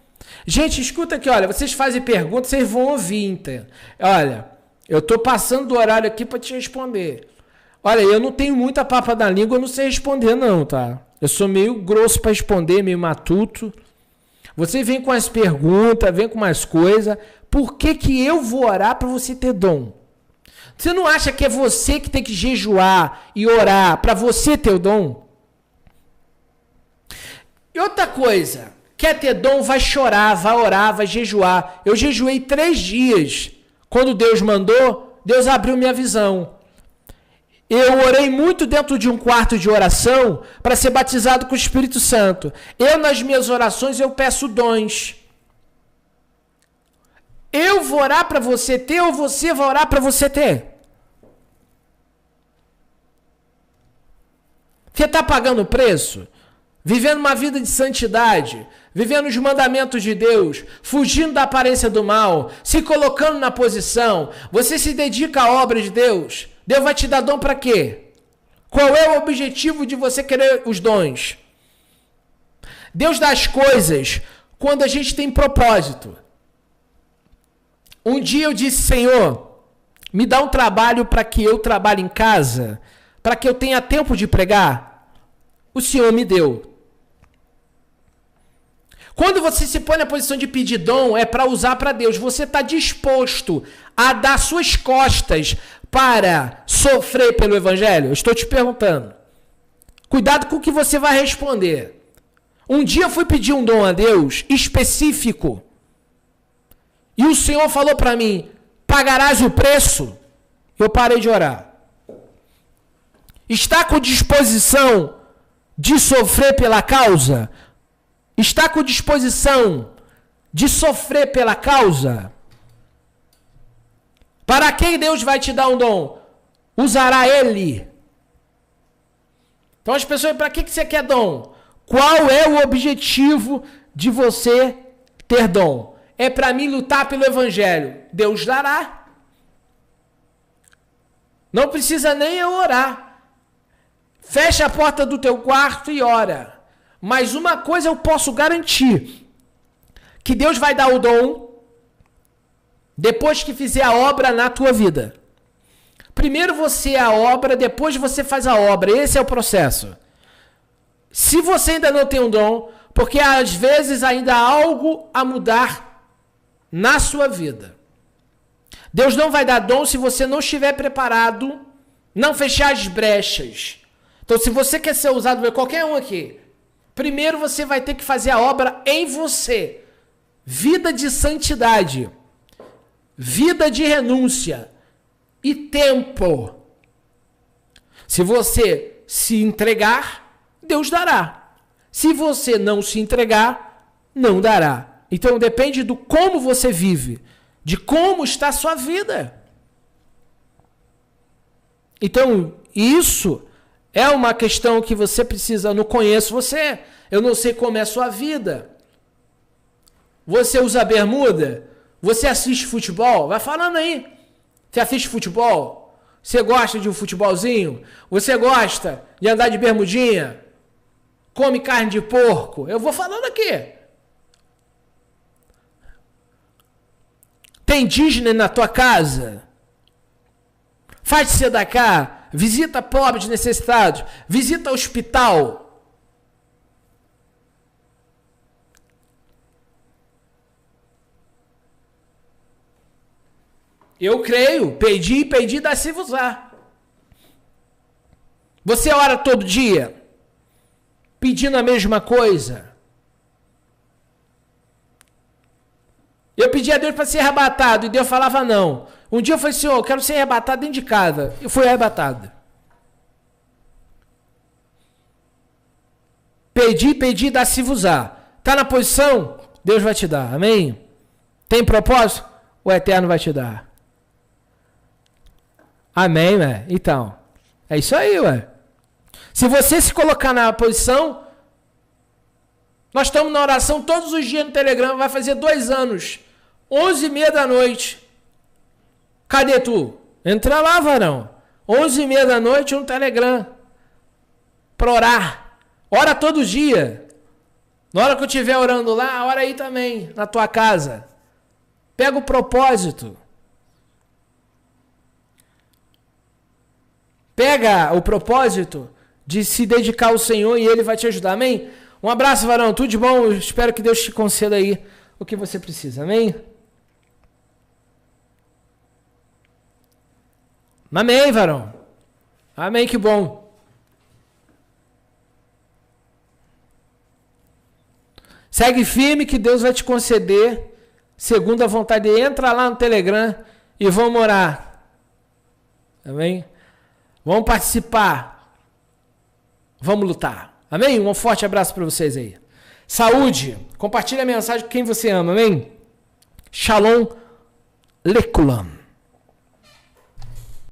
Gente, escuta aqui, olha, vocês fazem perguntas, vocês vão ouvir, entende? Olha, eu estou passando do horário aqui para te responder. Olha, eu não tenho muita papa na língua, eu não sei responder não, tá? Eu sou meio grosso para responder, meio matuto. Você vem com as perguntas, vem com mais coisas. Por que eu vou orar para você ter dom? Você não acha que é você que tem que jejuar e orar para você ter o dom? E outra coisa, quer ter dom, vai chorar, vai orar, vai jejuar. Eu jejuei 3 dias. Quando Deus mandou, Deus abriu minha visão. Eu orei muito dentro de um quarto de oração para ser batizado com o Espírito Santo. Nas minhas orações, eu peço dons. Eu vou orar para você ter ou você vai orar para você ter? Você está pagando o preço? Vivendo uma vida de santidade, vivendo os mandamentos de Deus, fugindo da aparência do mal, se colocando na posição, você se dedica à obra de Deus. Deus vai te dar dom para quê? Qual é o objetivo de você querer os dons? Deus dá as coisas quando a gente tem propósito. Um dia eu disse, Senhor, me dá um trabalho para que eu trabalhe em casa, para que eu tenha tempo de pregar. O Senhor me deu. Quando você se põe na posição de pedir dom, é para usar para Deus. Você está disposto a dar suas costas para sofrer pelo Evangelho? Eu estou te perguntando. Cuidado com o que você vai responder. Um dia eu fui pedir um dom a Deus específico. E o Senhor falou para mim, pagarás o preço? Eu parei de orar. Está com disposição de sofrer pela causa? Está com disposição de sofrer pela causa? Para quem Deus vai te dar um dom? Usará ele. Então as pessoas, para que você quer dom? Qual é o objetivo de você ter dom? É para mim lutar pelo Evangelho. Deus dará. Não precisa nem eu orar. Fecha a porta do teu quarto e ora. Mas uma coisa eu posso garantir. Que Deus vai dar o dom depois que fizer a obra na tua vida. Primeiro você é a obra, depois você faz a obra. Esse é o processo. Se você ainda não tem um dom, porque às vezes ainda há algo a mudar na sua vida. Deus não vai dar dom se você não estiver preparado, não fechar as brechas. Então, se você quer ser usado por qualquer um aqui, primeiro você vai ter que fazer a obra em você. Vida de santidade, vida de renúncia e tempo. Se você se entregar, Deus dará. Se você não se entregar, não dará. Então depende do como você vive, de como está a sua vida. Então isso é uma questão que você precisa. Eu não conheço você, eu não sei como é a sua vida. Você usa bermuda? Você assiste futebol? Vai falando aí. Você assiste futebol? Você gosta de um futebolzinho? Você gosta de andar de bermudinha? Come carne de porco? Eu vou falando aqui. Tem Disney na tua casa? Faz sedacá? Visita pobres necessitados? Visita hospital? Eu creio, pedi, dá-se-vos-á. Você ora todo dia, pedindo a mesma coisa. Eu pedi a Deus para ser arrebatado, e Deus falava não. Um dia eu falei, Senhor, eu quero ser arrebatado dentro de casa. Eu fui arrebatado. Pedi, dá-se-vos-á. Está na posição? Deus vai te dar, amém? Tem propósito? O Eterno vai te dar. Amém, ué? Então, é isso aí, ué. Se você se colocar na posição, nós estamos na oração todos os dias no Telegram, vai fazer 2 anos, 11h30 da noite. Cadê tu? Entra lá, varão. 11h30 da noite no Telegram. Pra orar. Ora todo dia. Na hora que eu estiver orando lá, ora aí também, na tua casa. Pega o propósito. Pega o propósito de se dedicar ao Senhor e Ele vai te ajudar. Amém? Um abraço, varão. Tudo de bom. Eu espero que Deus te conceda aí o que você precisa. Amém? Amém, varão. Amém, que bom. Segue firme que Deus vai te conceder segundo a vontade. Entra lá no Telegram e vamos orar. Amém? Vamos participar. Vamos lutar. Amém? Um forte abraço para vocês aí. Saúde. Compartilha a mensagem com quem você ama. Amém? Shalom Lekulam.